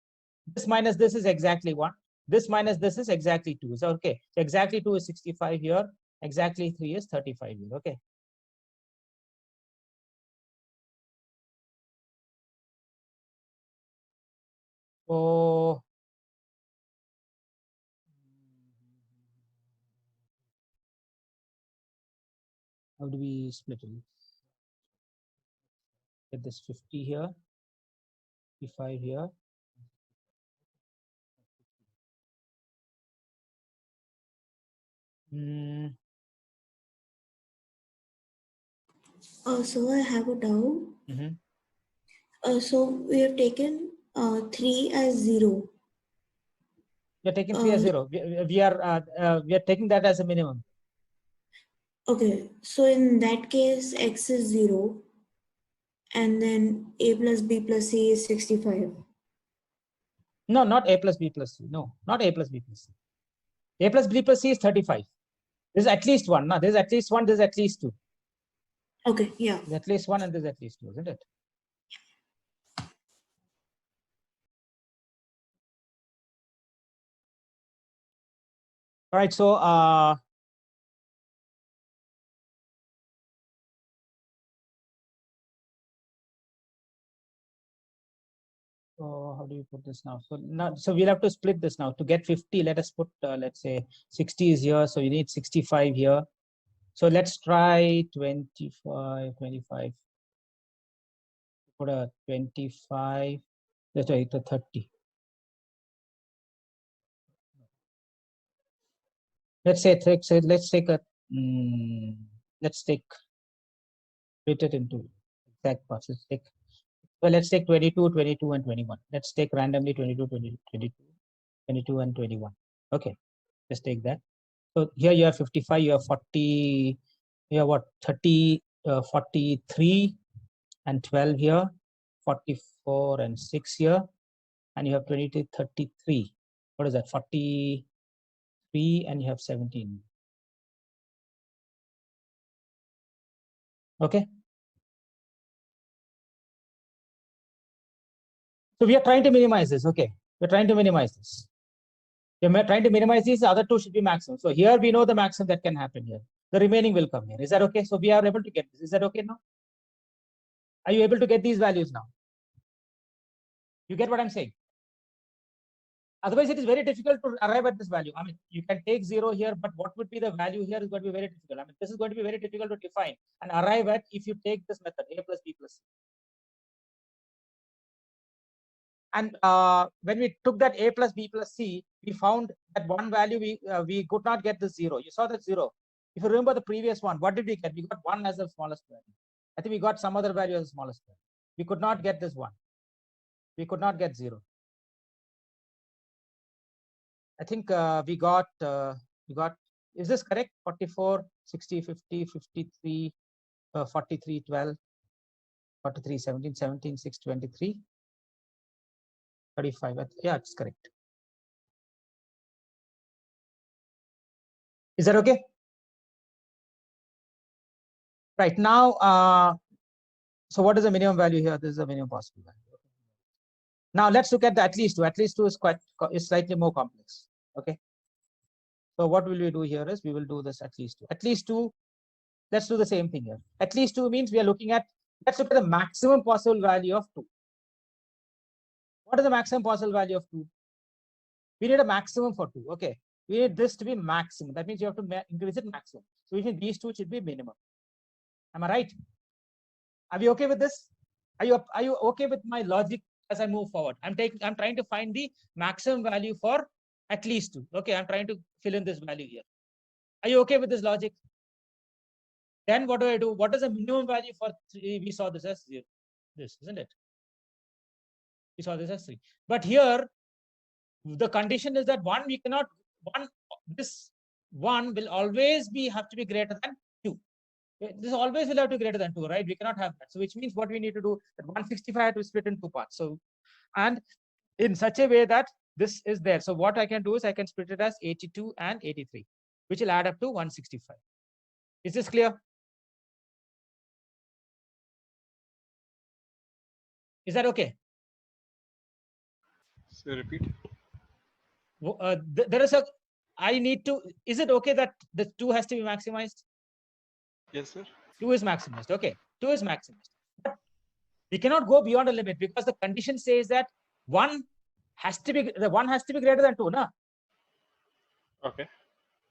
Speaker 1: this minus this is exactly 1. This minus this is exactly 2. So okay. So exactly 2 is 65 here. Exactly 3 is 35 here. Okay. So how do we split it? Get this 50 here, 55 here.
Speaker 5: So I have a doubt. So we have taken 3 as 0.
Speaker 1: We are taking 3 as 0. We are taking that as a minimum.
Speaker 5: Okay, so in that case, x is 0, and then a plus b plus c is 65.
Speaker 1: No, not a plus b plus c. No, not a plus b plus c. A plus b plus c is 35. There's at least 1. No, there's at least 1. There's at least 2.
Speaker 5: Okay, yeah.
Speaker 1: There's at least 1 and there's at least 2, isn't it? All right. So so how do you put this now? So we'll have to split this now. To get 50, let us put let's say 60 is here, so you need 65 here. So let's try 25. Put a 25. Let's try the 30. Let's say let's take a split it into exact parts. Let's take 22, 22, and 21. Let's take randomly 22, 22, and 21. Okay, let's take that. So here you have 55, you have 40, you have what, 30, 43 and 12 here, 44 and 6 here, and you have 22, 33. What is that? 43 and you have 17. Okay. So we are trying to minimize this. Okay. We're trying to minimize this. We're trying to minimize these. The other two should be maximum. So here we know the maximum that can happen here. The remaining will come here. Is that okay? So we are able to get this. Is that okay now? Are you able to get these values now? You get what I'm saying? Otherwise, it is very difficult to arrive at this value. I mean, you can take 0 here, but what would be the value here is going to be very difficult. I mean, this is going to be very difficult to define and arrive at if you take this method, a plus b plus c. And when we took that a plus b plus c, we found that one value we could not get the 0. You saw that 0. If you remember the previous one, what did we get? We got 1 as the smallest value. I think we got some other value as the smallest value. We could not get this 1. We could not get 0. I think we got, is this correct? 44, 60, 50, 53, 43, 12, 43, 17, 17, 6, 23, 35. Yeah, it's correct. Is that okay? Right now, so what is the minimum value here? This is the minimum possible value. Now let's look at the at least 2. At least 2 is slightly more complex. Okay. So what will we do here is we will do this at least 2. At least 2. Let's do the same thing here. At least 2 means we are looking at. Let's look at the maximum possible value of 2. What is the maximum possible value of 2? We need a maximum for 2. Okay. We need this to be maximum. That means you have to increase it maximum. So we think these two should be minimum. Am I right? Are we okay with this? Are you okay with my logic as I move forward? I'm trying to find the maximum value for at least 2. Okay, I'm trying to fill in this value here. Are you okay with this logic? Then what do I do? What is the minimum value for 3? We saw this as 0. This, isn't it? We saw this as 3. But here, the condition is that this 1 will always have to be greater than 2. This always will have to be greater than 2, right? We cannot have that. So which means what we need to do, that 165 has to be split in 2 parts. So, and in such a way that this is there. So what I can do is I can split it as 82 and 83, which will add up to 165. Is this clear? Is that okay?
Speaker 2: So repeat.
Speaker 1: There is is it okay that the 2 has to be maximized?
Speaker 2: Yes, sir.
Speaker 1: 2 is maximized. Okay, 2 is maximized. But we cannot go beyond a limit because the condition says that 1 has to be greater than 2, na?
Speaker 2: Okay.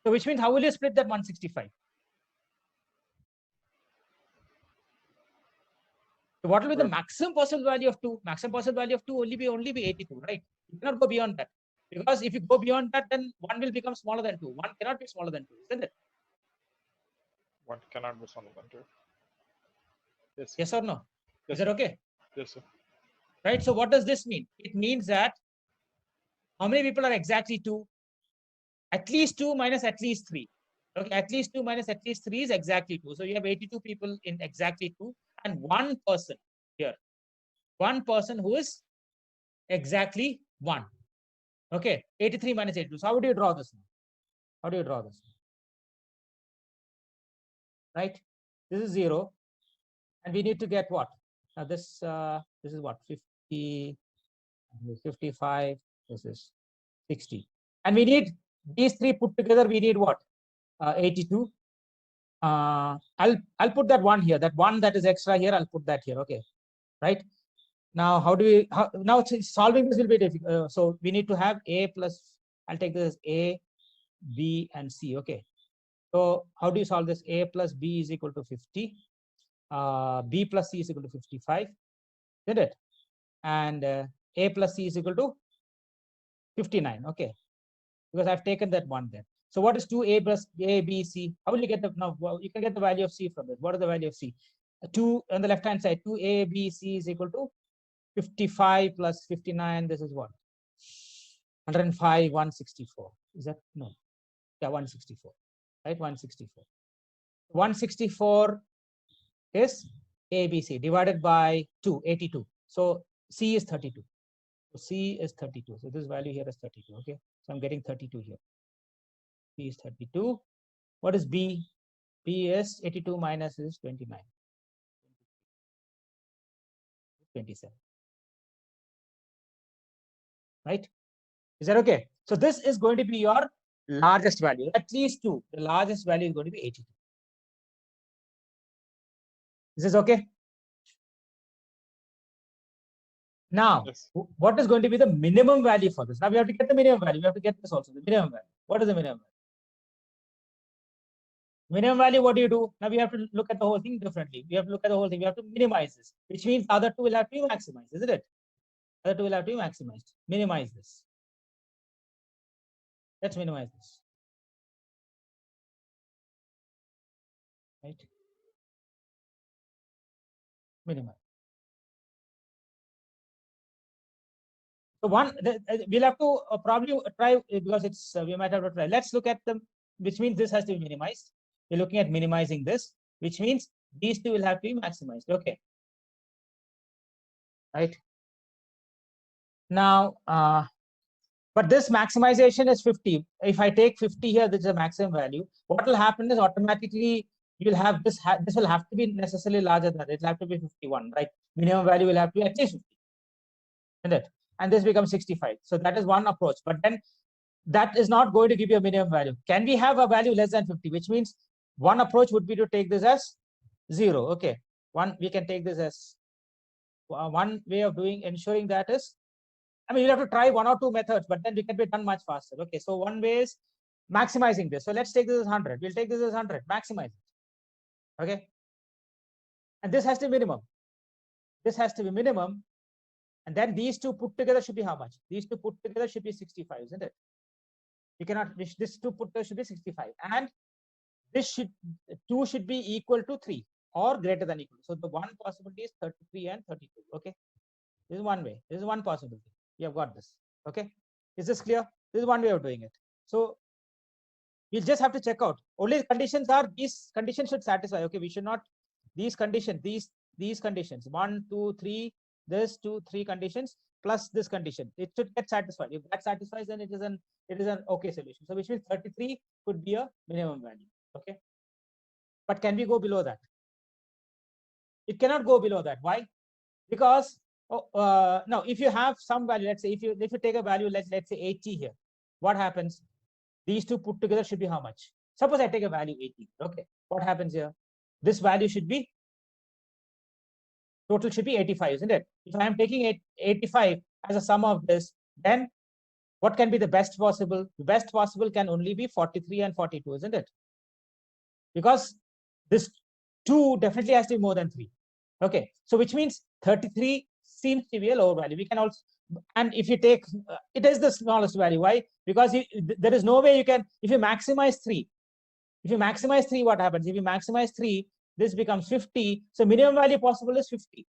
Speaker 1: So which means how will you split that 165? So what will be the maximum possible value of 2? Maximum possible value of 2 only be 82, right? You cannot go beyond that. Because if you go beyond that, then 1 will become smaller than 2. 1 cannot be smaller than 2, isn't it?
Speaker 2: 1 cannot be smaller than 2. Yes.
Speaker 1: Yes or no?
Speaker 2: Yes,
Speaker 1: Is that okay?
Speaker 2: Yes, sir.
Speaker 1: Right. So what does this mean? It means that how many people are exactly 2? At least 2 minus at least 3. Okay. At least 2 minus at least 3 is exactly 2. So you have 82 people in exactly 2 and 1 person here. 1 person who is exactly 1. Okay. 83 minus 82. So how do you draw this now? How do you draw this? Right. This is 0. And we need to get what? Now this is what? 50, 55, this is 60. And we need these 3 put together, we need what? 82. I'll put that 1 here. That 1 that is extra here, I'll put that here. Okay. Right. Now, now solving this will be difficult. So we need to have A plus, I'll take this as A, B, and C. Okay. So how do you solve this? A plus B is equal to 50. B plus C is equal to 55. Did it? And A plus C is equal to 59. Okay. Because I've taken that 1 there. So what is 2A plus A, B, C? How will you get well, you can get the value of C from this. What is the value of C? 2 on the left hand side, 2A, B, C is equal to 55 plus 59. This is what? 105, 164. Is that? No. Yeah, 164. Right? 164. 164 is ABC divided by 2, 82. So C is 32. So C is 32. So this value here is 32. Okay. So I'm getting 32 here. B is 32. What is B? B is 82 minus is 29. 27. Right? Is that okay? So this is going to be your largest value, at least 2. The largest value is going to be 82. Is this okay? Now,
Speaker 2: Yes.
Speaker 1: what is going to be the minimum value for this? Now we have to get the minimum value. We have to get this also, the minimum value. What is the minimum value? Minimum value, what do you do? Now we have to look at the whole thing differently. We have to look at the whole thing. We have to minimize this, which means the other two will have to be maximized, isn't it? The other two will have to be maximized. Minimize this. Let's minimize this. Right? Minimize. So one, we'll have to probably try because it's we might have to try. Let's look at them, which means this has to be minimized. We're looking at minimizing this, which means these two will have to be maximized. Okay. Right. Now, but this maximization is 50. If I take 50 here, this is a maximum value. What will happen is automatically you will have this. This will have to be necessarily larger than it will have to be 51, right? Minimum value will have to be at least 50, isn't it? And this becomes 65. So that is one approach. But then that is not going to give you a minimum value. Can we have a value less than 50? Which means one approach would be to take this as 0. Okay. We can take this as one way of ensuring that is, I mean, you have to try 1 or 2 methods, but then we can be done much faster. Okay. So one way is maximizing this. So let's take this as 100. We'll take this as 100, maximize it. Okay. And this has to be minimum. This has to be minimum. And then these two put together should be how much? These two put together should be 65, isn't it? You cannot, this two put together should be 65. And this 2 should be equal to 3 or greater than equal. So the one possibility is 33 and 32. Okay. This is one way. This is one possibility. You have got this. Okay. Is this clear? This is one way of doing it. So we'll just have to check out. Only conditions are these conditions should satisfy. Okay. We should not, these conditions, these conditions, 1, 2, 3, this 2, 3 conditions plus this condition. It should get satisfied. If that satisfies, then it is an okay solution. So which means 33 could be a minimum value. Okay. But can we go below that? It cannot go below that. Why? Because no, if you have some value, let's say if you take a value, let's say 80 here, what happens? These two put together should be how much? Suppose I take a value 80. Okay. What happens here? This value should be total should be 85, isn't it? If I am taking 85 as a sum of this, then what can be the best possible? The best possible can only be 43 and 42, isn't it? Because this 2 definitely has to be more than 3. Okay. So which means 33 seems to be a lower value. We can also, and if you take, it is the smallest value. Why? Because there is no way you can, if you maximize 3, what happens? If you maximize 3, this becomes 50. So minimum value possible is 50.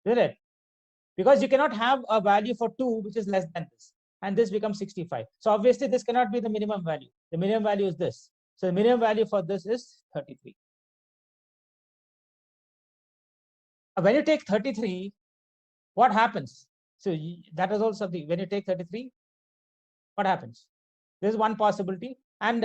Speaker 1: Isn't it? Because you cannot have a value for 2 which is less than this. And this becomes 65. So obviously this cannot be the minimum value. The minimum value is this. So the minimum value for this is 33. When you take 33, what happens? So that is also something. When you take 33, what happens? This is one possibility. And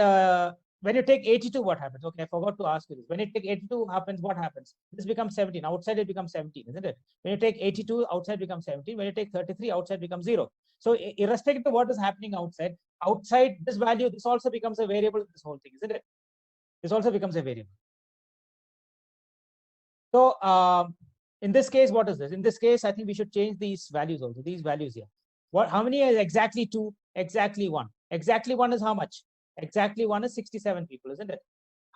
Speaker 1: when you take 82, what happens? Okay, I forgot to ask you this. When you take 82, what happens? This becomes 17. Outside it becomes 17, isn't it? When you take 82, outside becomes 17. When you take 33, outside becomes 0. So irrespective of what is happening outside this value, this also becomes a variable in this whole thing, isn't it? This also becomes a variable. So in this case, what is this? In this case, I think we should change these values also. These values here. How many is exactly 2? Exactly 1. Exactly 1 is how much? Exactly 1 is 67 people, isn't it?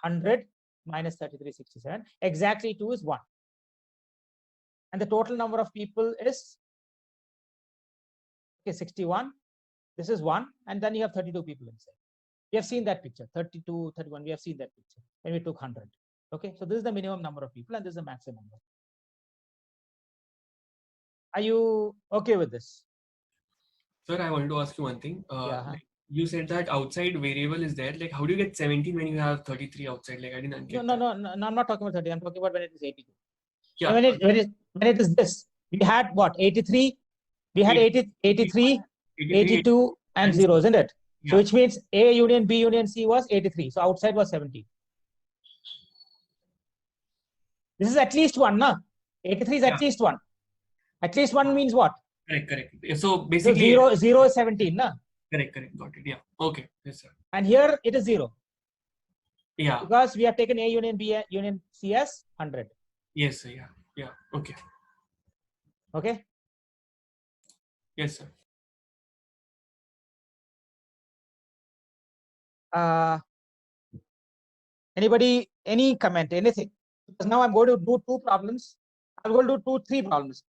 Speaker 1: 100 minus 33, 67. Exactly 2 is 1. And the total number of people is 61. This is 1. And then you have 32 people inside. We have seen that picture. 32, 31. We have seen that picture when we took 100. Okay. So this is the minimum number of people and this is the maximum number. Are you okay with this?
Speaker 3: Sir, I wanted to ask you one thing.
Speaker 1: Yeah.
Speaker 3: You said that outside variable is there. Like, how do you get 17 when you have 33 outside? Like, I didn't
Speaker 1: No,
Speaker 3: get
Speaker 1: no,
Speaker 3: that.
Speaker 1: no, no, I'm not talking about 30. I'm talking about when it is 82.
Speaker 3: Yeah.
Speaker 1: When it is this, we had what? 83, we had 80, 83, 82, and 0, isn't it?
Speaker 3: Yeah.
Speaker 1: So which means A union B union C was 83. So outside was 70. This is at least one, no? 83 is at least one. At least one means what?
Speaker 3: Correct. So
Speaker 1: So
Speaker 3: basically,
Speaker 1: 0 is 17, no?
Speaker 3: correct. Got it. Yeah. Okay. Yes, sir.
Speaker 1: And here it is 0
Speaker 3: Yeah.
Speaker 1: because we have taken A union B union C as 100.
Speaker 3: Yes, sir. Yeah. Okay.
Speaker 1: Okay.
Speaker 3: Yes, sir.
Speaker 1: Anybody, any comment, anything? Because now I'm going to do 2 problems. I'm going to do 3 problems.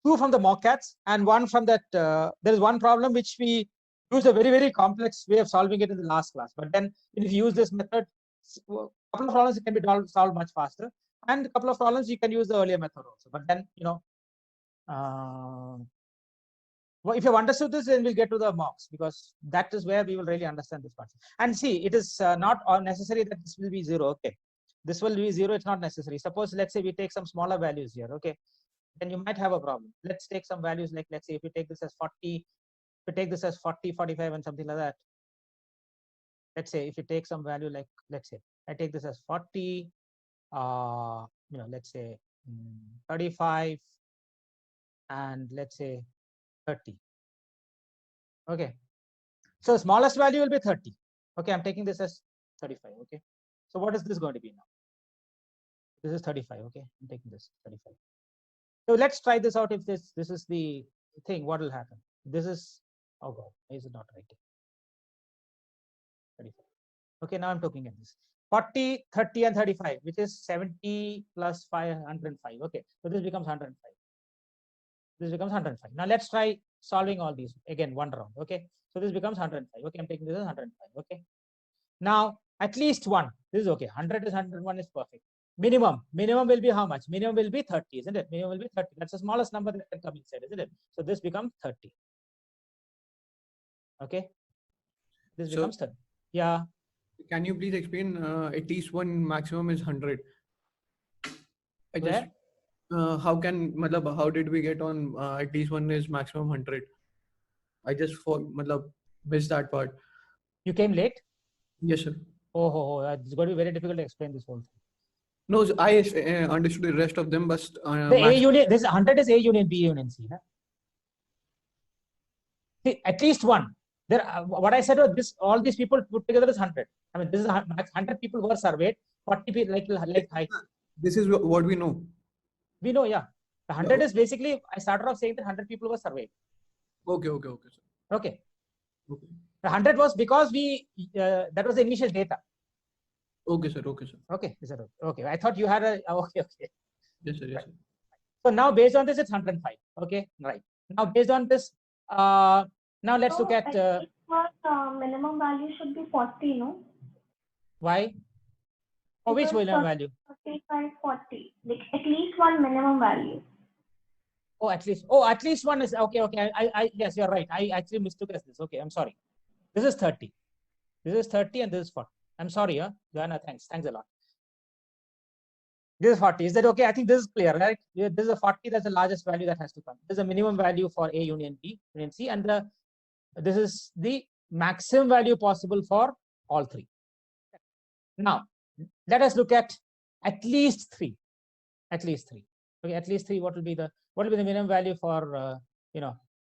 Speaker 1: 2 from the mockcats and 1 from that. There is one problem which we used a very, very complex way of solving it in the last class. But then if you use this method, a couple of problems can be solved much faster. And a couple of problems you can use the earlier method also. But then, well, if you've understood this, then we'll get to the mocks, because that is where we will really understand this part. And see, it is not necessary that this will be 0. Okay, this will be 0. It's not necessary. Suppose, let's say we take some smaller values here. Okay, then you might have a problem. Let's take some values like, let's say if you take this as 40, if you take this as 40, 45 and something like that. Let's say if you take some value like, let's say I take this as 40, let's say 35, and let's say 30. Okay, so smallest value will be 30. Okay, I'm taking this as 35. Okay, so what is this going to be now? This is 35. Okay, I'm taking this 35. So let's try this out. If this is the thing, what will happen? This is, oh god, is it not right? 35. Okay, now I'm talking at this 40, 30, and 35, which is 70 plus 505. Okay, so this becomes 105. This becomes 105. Now let's try solving all these again one round. Okay, so this becomes 105. Okay, I'm taking this as 105. Okay, now at least one. This is okay. 100 is 101 is perfect. Minimum will be how much? Minimum will be 30, isn't it? Minimum will be 30. That's the smallest number that can come inside, isn't it? So this becomes 30. Okay, this becomes 30. Yeah.
Speaker 6: Can you please explain at least one maximum is 100? I just how did we get on at least one is maximum 100? I just missed that part.
Speaker 1: You came late?
Speaker 6: Yes, sir.
Speaker 1: Oh, it's going to be very difficult to explain this whole thing.
Speaker 6: No, I understood the rest of them, but
Speaker 1: the A union, this 100 is A union B union C. Huh? See, at least one. There, what I said was this: all these people put together is 100. I mean, this is 100 people were surveyed. 40 people like height.
Speaker 6: This is what we know.
Speaker 1: We know, yeah. The 100 is basically, I started off saying that 100 people were surveyed.
Speaker 6: Okay, sir.
Speaker 1: Okay. The 100 was because that was the initial data.
Speaker 6: Okay, sir.
Speaker 1: Okay, is that okay? Okay, I thought you had a, okay.
Speaker 6: Yes, sir.
Speaker 1: Right. So now based on this, it's 105. Okay, right. Now based on this, now let's look at.
Speaker 4: Minimum value should be 40, no?
Speaker 1: Why? Oh, which minimum value?
Speaker 4: 35, 40. Like at least one minimum value.
Speaker 1: Oh, at least one is okay. Yes, you're right. I actually mistook as this. Okay, I'm sorry. This is 30. This is 30 and this is 40. I'm sorry, Joanna. Thanks a lot. This is 40. Is that okay? I think this is clear, right? This is a 40. That's the largest value that has to come. This is a minimum value for A union B union C, and this is the maximum value possible for all three. Now, let us look at least three. At least three. Okay, at least three. What will be the minimum value for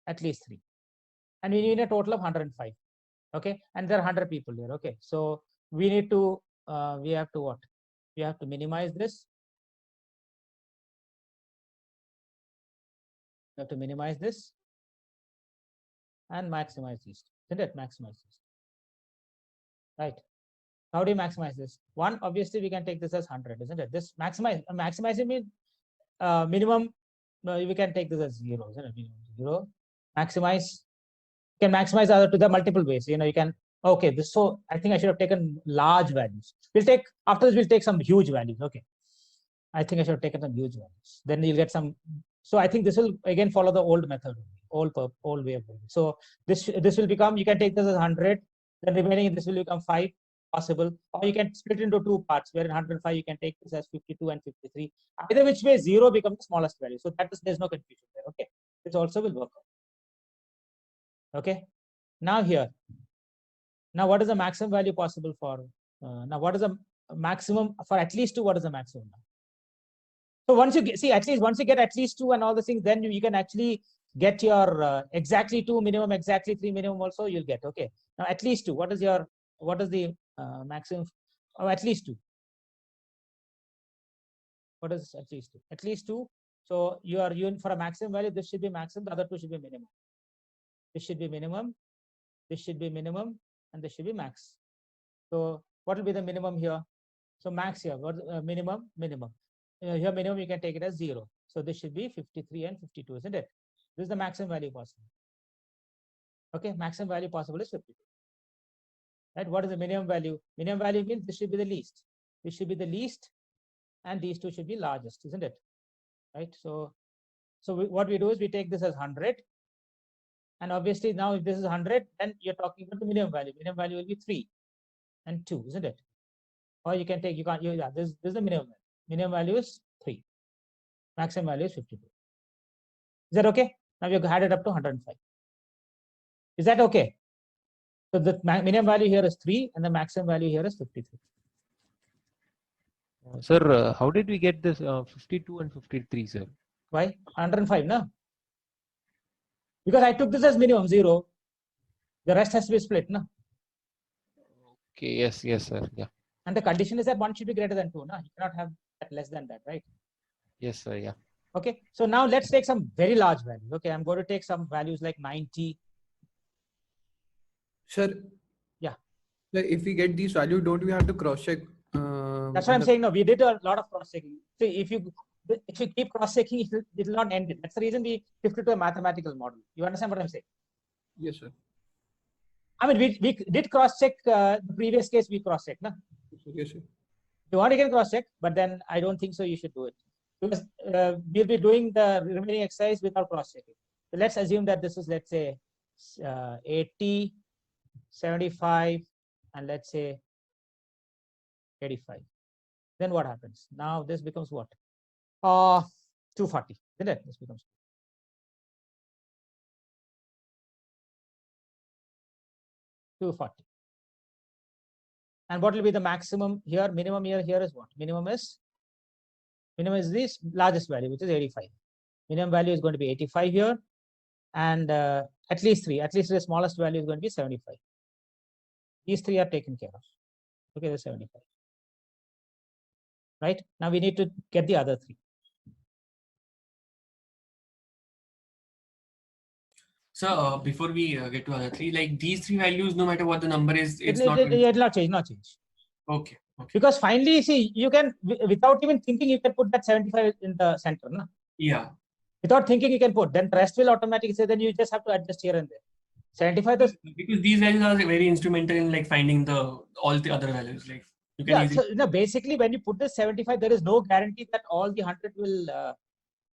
Speaker 1: at least three? And we need a total of 105. Okay, and there are 100 people here. Okay, so we need to we have to what? We have to minimize this. We have to minimize this and maximize this. Isn't it? Maximize this. Right. How do you maximize this? One, obviously, we can take this as 100, isn't it? This maximizing means minimum. We can take this as 0, isn't it? 0. Maximize. You can maximize to the multiple ways. You can. Okay. This. So I think I should have taken large values. We'll take after this. We'll take some huge values. Okay. I think I should have taken some huge values. Then you'll get some. So I think this will again follow the old method. way of doing it. So this will become, you can take this as 100, then remaining this will become 5 possible, or you can split into 2 parts, where in 105 you can take this as 52 and 53. Either which way 0 becomes the smallest value. So there's no confusion there. Okay, this also will work out. Okay, now here, now what is the maximum value possible for now what is the maximum for at least 2? What is the maximum now? So once you see, at least once you get at least 2 and all the things, then you can actually get your exactly 2 minimum, exactly 3 minimum also you'll get. Okay, now at least 2, what is the maximum? Oh, at least 2. What is at least 2? At least 2. So you are for a maximum value, this should be maximum, the other 2 should be minimum. This should be minimum, this should be minimum, and this should be max. So what will be the minimum here? So max here, what minimum? Here minimum you can take it as 0. So this should be 53 and 52, isn't it? This is the maximum value possible. Okay, maximum value possible is 52. Right? What is the minimum value? Minimum value means this should be the least. This should be the least, and these two should be largest, isn't it? Right. So what we do is we take this as 100, and obviously now if this is 100, then you're talking about the minimum value. Minimum value will be 3 and 2, isn't it? Or you can take, this is the minimum value. Minimum value is 3. Maximum value is 52. Is that okay? Now we have added up to 105. Is that okay? So the minimum value here is 3 and the maximum value here is 53.
Speaker 7: Sir, how did we get this 52 and 53, sir?
Speaker 1: Why? 105, no? Because I took this as minimum 0. The rest has to be split, no?
Speaker 7: Okay, yes, sir. Yeah.
Speaker 1: And the condition is that 1 should be greater than 2, no? You cannot have less than that, right?
Speaker 7: Yes, sir. Yeah.
Speaker 1: Okay. So now let's take some very large values. Okay, I'm going to take some values like 90.
Speaker 6: Sir.
Speaker 1: Yeah.
Speaker 6: Like if we get these values, don't we have to cross check?
Speaker 1: That's what I'm saying. No, we did a lot of cross checking. So if you keep cross checking, it will not end it. That's the reason we shifted to a mathematical model. You understand what I'm saying?
Speaker 6: Yes, sir.
Speaker 1: I mean, we did cross check the previous case. We cross checked, no?
Speaker 6: Yes, sir.
Speaker 1: You want to get cross check, but then I don't think so. You should do it because we'll be doing the remaining exercise without cross checking. So let's assume that this is, let's say, 80, 75, and let's say 85. Then what happens? Now this becomes what? 240. Isn't it? This becomes 240. And what will be the maximum here? Minimum here is what? Minimum is this largest value, which is 85. Minimum value is going to be 85 here, and at least 3. At least the smallest value is going to be 75. These 3 are taken care of. Okay, the 75. Right? Now we need to get the other 3.
Speaker 3: So before we get to other 3, like these 3 values, no matter what the number is, it's
Speaker 1: It will not change.
Speaker 3: Okay.
Speaker 1: Because finally, see, you can, without even thinking, you can put that 75 in the center. No?
Speaker 3: Yeah.
Speaker 1: Without thinking, you can put. Then the rest will automatically say, then you just have to adjust here and there. 75 is,
Speaker 3: because these values are very instrumental in like finding all the other values. Like you can easily...
Speaker 1: So basically when you put this 75, there is no guarantee that all the 100 will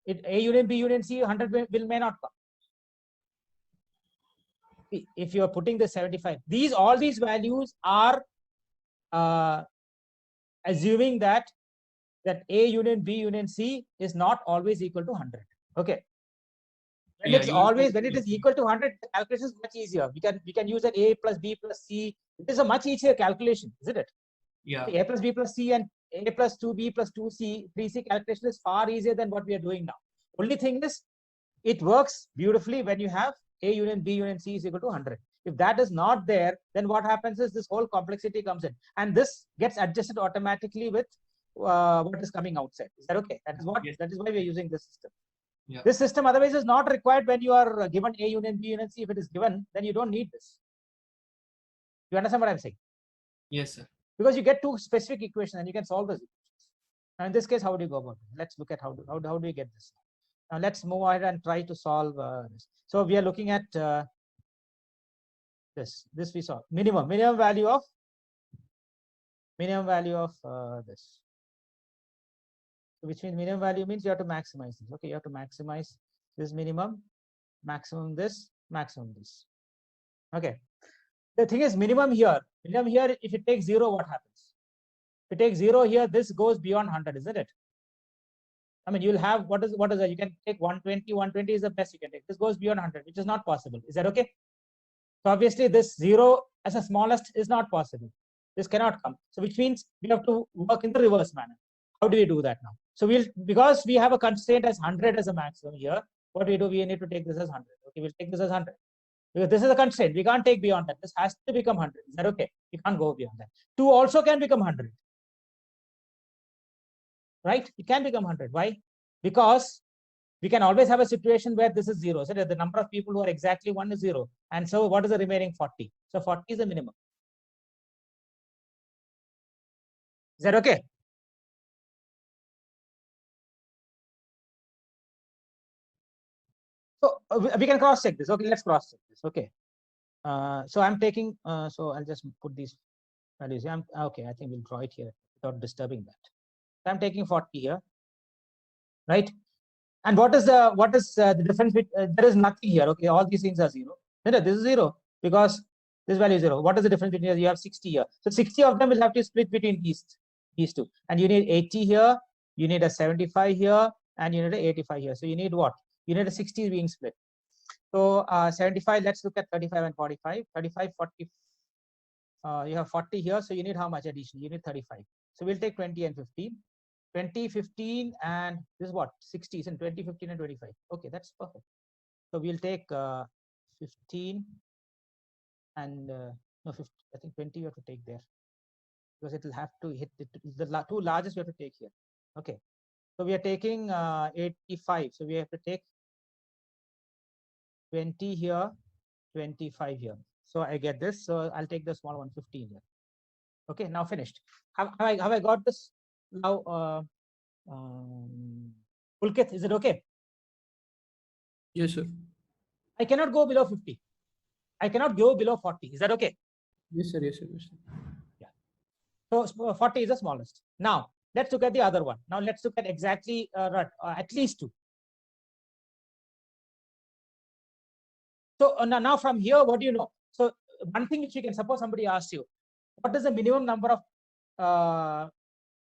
Speaker 1: A union B union C 100 may not come. If you are putting the 75, all these values are assuming that A union B union C is not always equal to 100. Okay. When it is equal to 100, the calculation is much easier. We can use that A plus B plus C. It is a much easier calculation, isn't it?
Speaker 3: Yeah.
Speaker 1: A plus B plus C and A plus 2B plus 2C, 3C calculation is far easier than what we are doing now. Only thing is, it works beautifully when you have A union B union C is equal to 100. If that is not there, then what happens is this whole complexity comes in, and this gets adjusted automatically with what is coming outside. Is that okay? That is what. Yes. That is why we are using this system.
Speaker 3: Yeah.
Speaker 1: This system otherwise is not required when you are given A union B union C. If it is given, then you don't need this. You understand what I'm saying?
Speaker 3: Yes, sir.
Speaker 1: Because you get 2 specific equations and you can solve those equations. Now in this case, how do you go about it? Let's look at how do we get this. Now let's move ahead and try to solve this. So we are looking at this. This we saw minimum value of this. So which means minimum value means you have to maximize this. Okay, you have to maximize this minimum maximum this, maximum this. Okay. The thing is minimum here, if it takes 0, what happens? If it takes 0 here, this goes beyond 100, isn't it? I mean, you'll have, what is that? You can take 120, 120 is the best you can take. This goes beyond 100, which is not possible. Is that okay? So obviously this 0 as a smallest is not possible. This cannot come. So which means we have to work in the reverse manner. How do we do that now? So because we have a constraint as 100 as a maximum here, what we do, we need to take this as 100. Okay, we'll take this as 100. Because this is a constraint. We can't take beyond that. This has to become 100. Is that okay? We can't go beyond that. 2 also can become 100. Right? It can become 100. Why? Because we can always have a situation where this is 0. So the number of people who are exactly 1 is 0. And so what is the remaining 40? So 40 is the minimum. Is that okay? So we can cross check this. Okay, let's cross check this. Okay. So I'm taking, so I'll just put these values. Okay, I think we'll draw it here without disturbing that. So I'm taking 40 here, right? And what is the difference? There is nothing here. Okay, all these things are 0. No, this is 0 because this value is 0. What is the difference between here? You have 60 here. So 60 of them will have to split between these two. And you need 80 here, you need a 75 here, and you need a 85 here. So you need what? You need a 60 being split. So 75, let's look at 35 and 45. 35, 40, you have 40 here. So you need how much addition? You need 35. So we'll take 20 and 15. 20, 15, and this is what? 60, and 20, 15, and 25. Okay, that's perfect. So we'll take 15 and no, 50, I think 20 you have to take there because it will have to hit the two largest we have to take here. Okay, so we are taking 85. So we have to take 20 here, 25 here. So I get this. So I'll take the small one, 15 here. Okay, now finished. Have I got this? Now, Pulkit, is it okay?
Speaker 6: Yes, sir.
Speaker 1: I cannot go below 50. I cannot go below 40. Is that okay?
Speaker 6: Yes, sir. Yes, sir. Yes, sir.
Speaker 1: Yeah. So 40 is the smallest. Now, let's look at the other one. Now, let's look at exactly at least 2. So now from here, what do you know? So one thing which you can suppose somebody asks you, what is the minimum number of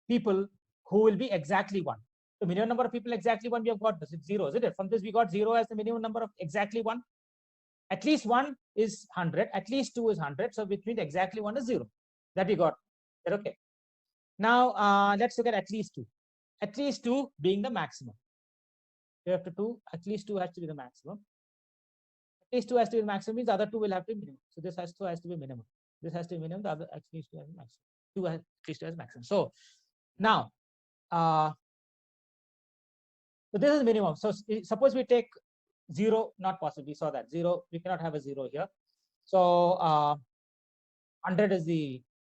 Speaker 1: people who will be exactly 1? The minimum number of people exactly 1, we have got this. It's 0, isn't it? From this, we got 0 as the minimum number of exactly 1. At least 1 is 100. At least 2 is 100. So which means exactly 1 is 0. That we got. Okay. Now let's look at least 2. At least 2 being the maximum. You have to do at least 2 has to be the maximum. At least 2 has to be the maximum means the other 2 will have to be minimum. So this has to be minimum. This has to be minimum. The other at least 2 has maximum. 2 has at least 2 has maximum. So now, so this is minimum. So suppose we take 0, not possible. We saw that 0. We cannot have a 0 here. So 100 is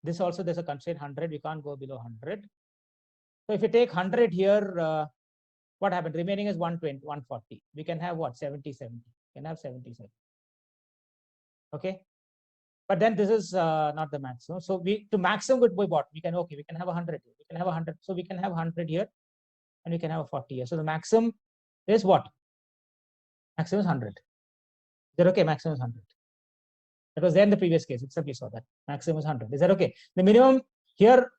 Speaker 1: this also there's a constraint 100. We can't go below 100. So if you take 100 here, what happened? Remaining is 120, 140. We can have what? 70, 70. We can have 77. Okay. But then this is not the maximum. So to maximum would be what? We can have 100 here. We can have 100. So we can have 100 here and we can have a 40 here. So the maximum is what? Maximum is 100. Is that okay? Maximum is 100. That was there in the previous case. Itself we saw that. Maximum is 100. Is that okay? The minimum here,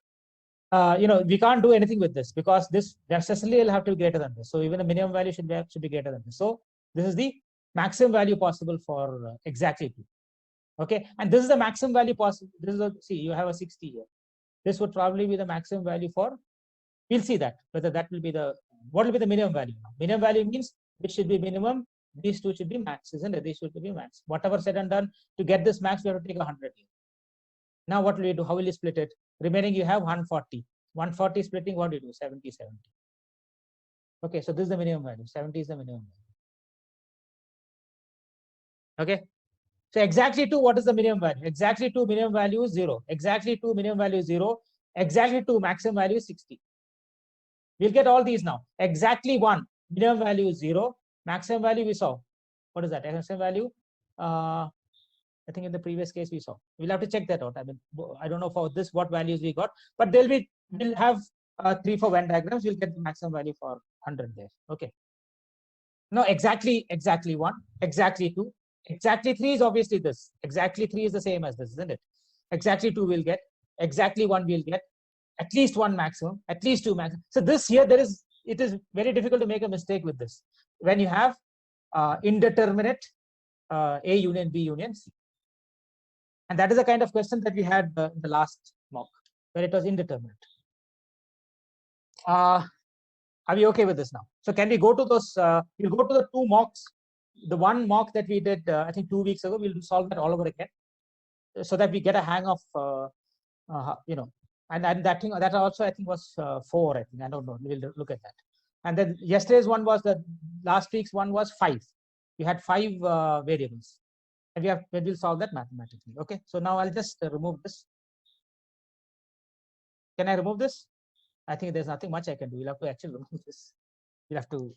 Speaker 1: we can't do anything with this because this necessarily will have to be greater than this. So even the minimum value should be greater than this. So this is the maximum value possible for exactly 2. Okay, and this is the maximum value possible. This is see, you have a 60 here. This would probably be the maximum value for. We'll see that whether that will be what will be the minimum value now. Minimum value means it should be minimum. These 2 should be max, isn't it? These should be max. Whatever said and done, to get this max, we have to take 100 here. Now what will we do? How will you split it? Remaining you have 140. 140 splitting, what do you do? 70, 70. Okay, so this is the minimum value. 70 is the minimum value. Okay. So exactly 2, what is the minimum value? Exactly 2 minimum value is 0. Exactly 2 minimum value is 0. Exactly 2 maximum value is 60. We'll get all these now. Exactly 1 minimum value is 0. Maximum value we saw. What is that? Maximum value? I think in the previous case we saw. We'll have to check that out. I mean, I don't know for this what values we got, but we'll have 3 for Venn diagrams. We'll get the maximum value for 100 there. Okay. No, exactly 1, exactly 2, exactly 3 is obviously this. Exactly 3 is the same as this, isn't it? Exactly 2 we'll get, exactly 1 we'll get, at least 1 maximum, at least 2 maximum. So this here, it is very difficult to make a mistake with this. When you have indeterminate A union B union C. And that is the kind of question that we had in the last mock, where it was indeterminate. Are we okay with this now? So can we go to those, we'll go to the 2 mocks. The 1 mock that we did, I think 2 weeks ago, we'll solve that all over again, so that we get a hang of, you know, and that thing, that also I think was 4, I think, I don't know, we'll look at that. And then yesterday's one was last week's one was 5. We had 5 variables, and we'll solve that mathematically. Okay, so now I'll just remove this. Can I remove this? I think there's nothing much I can do. We'll have to actually remove this. We'll have to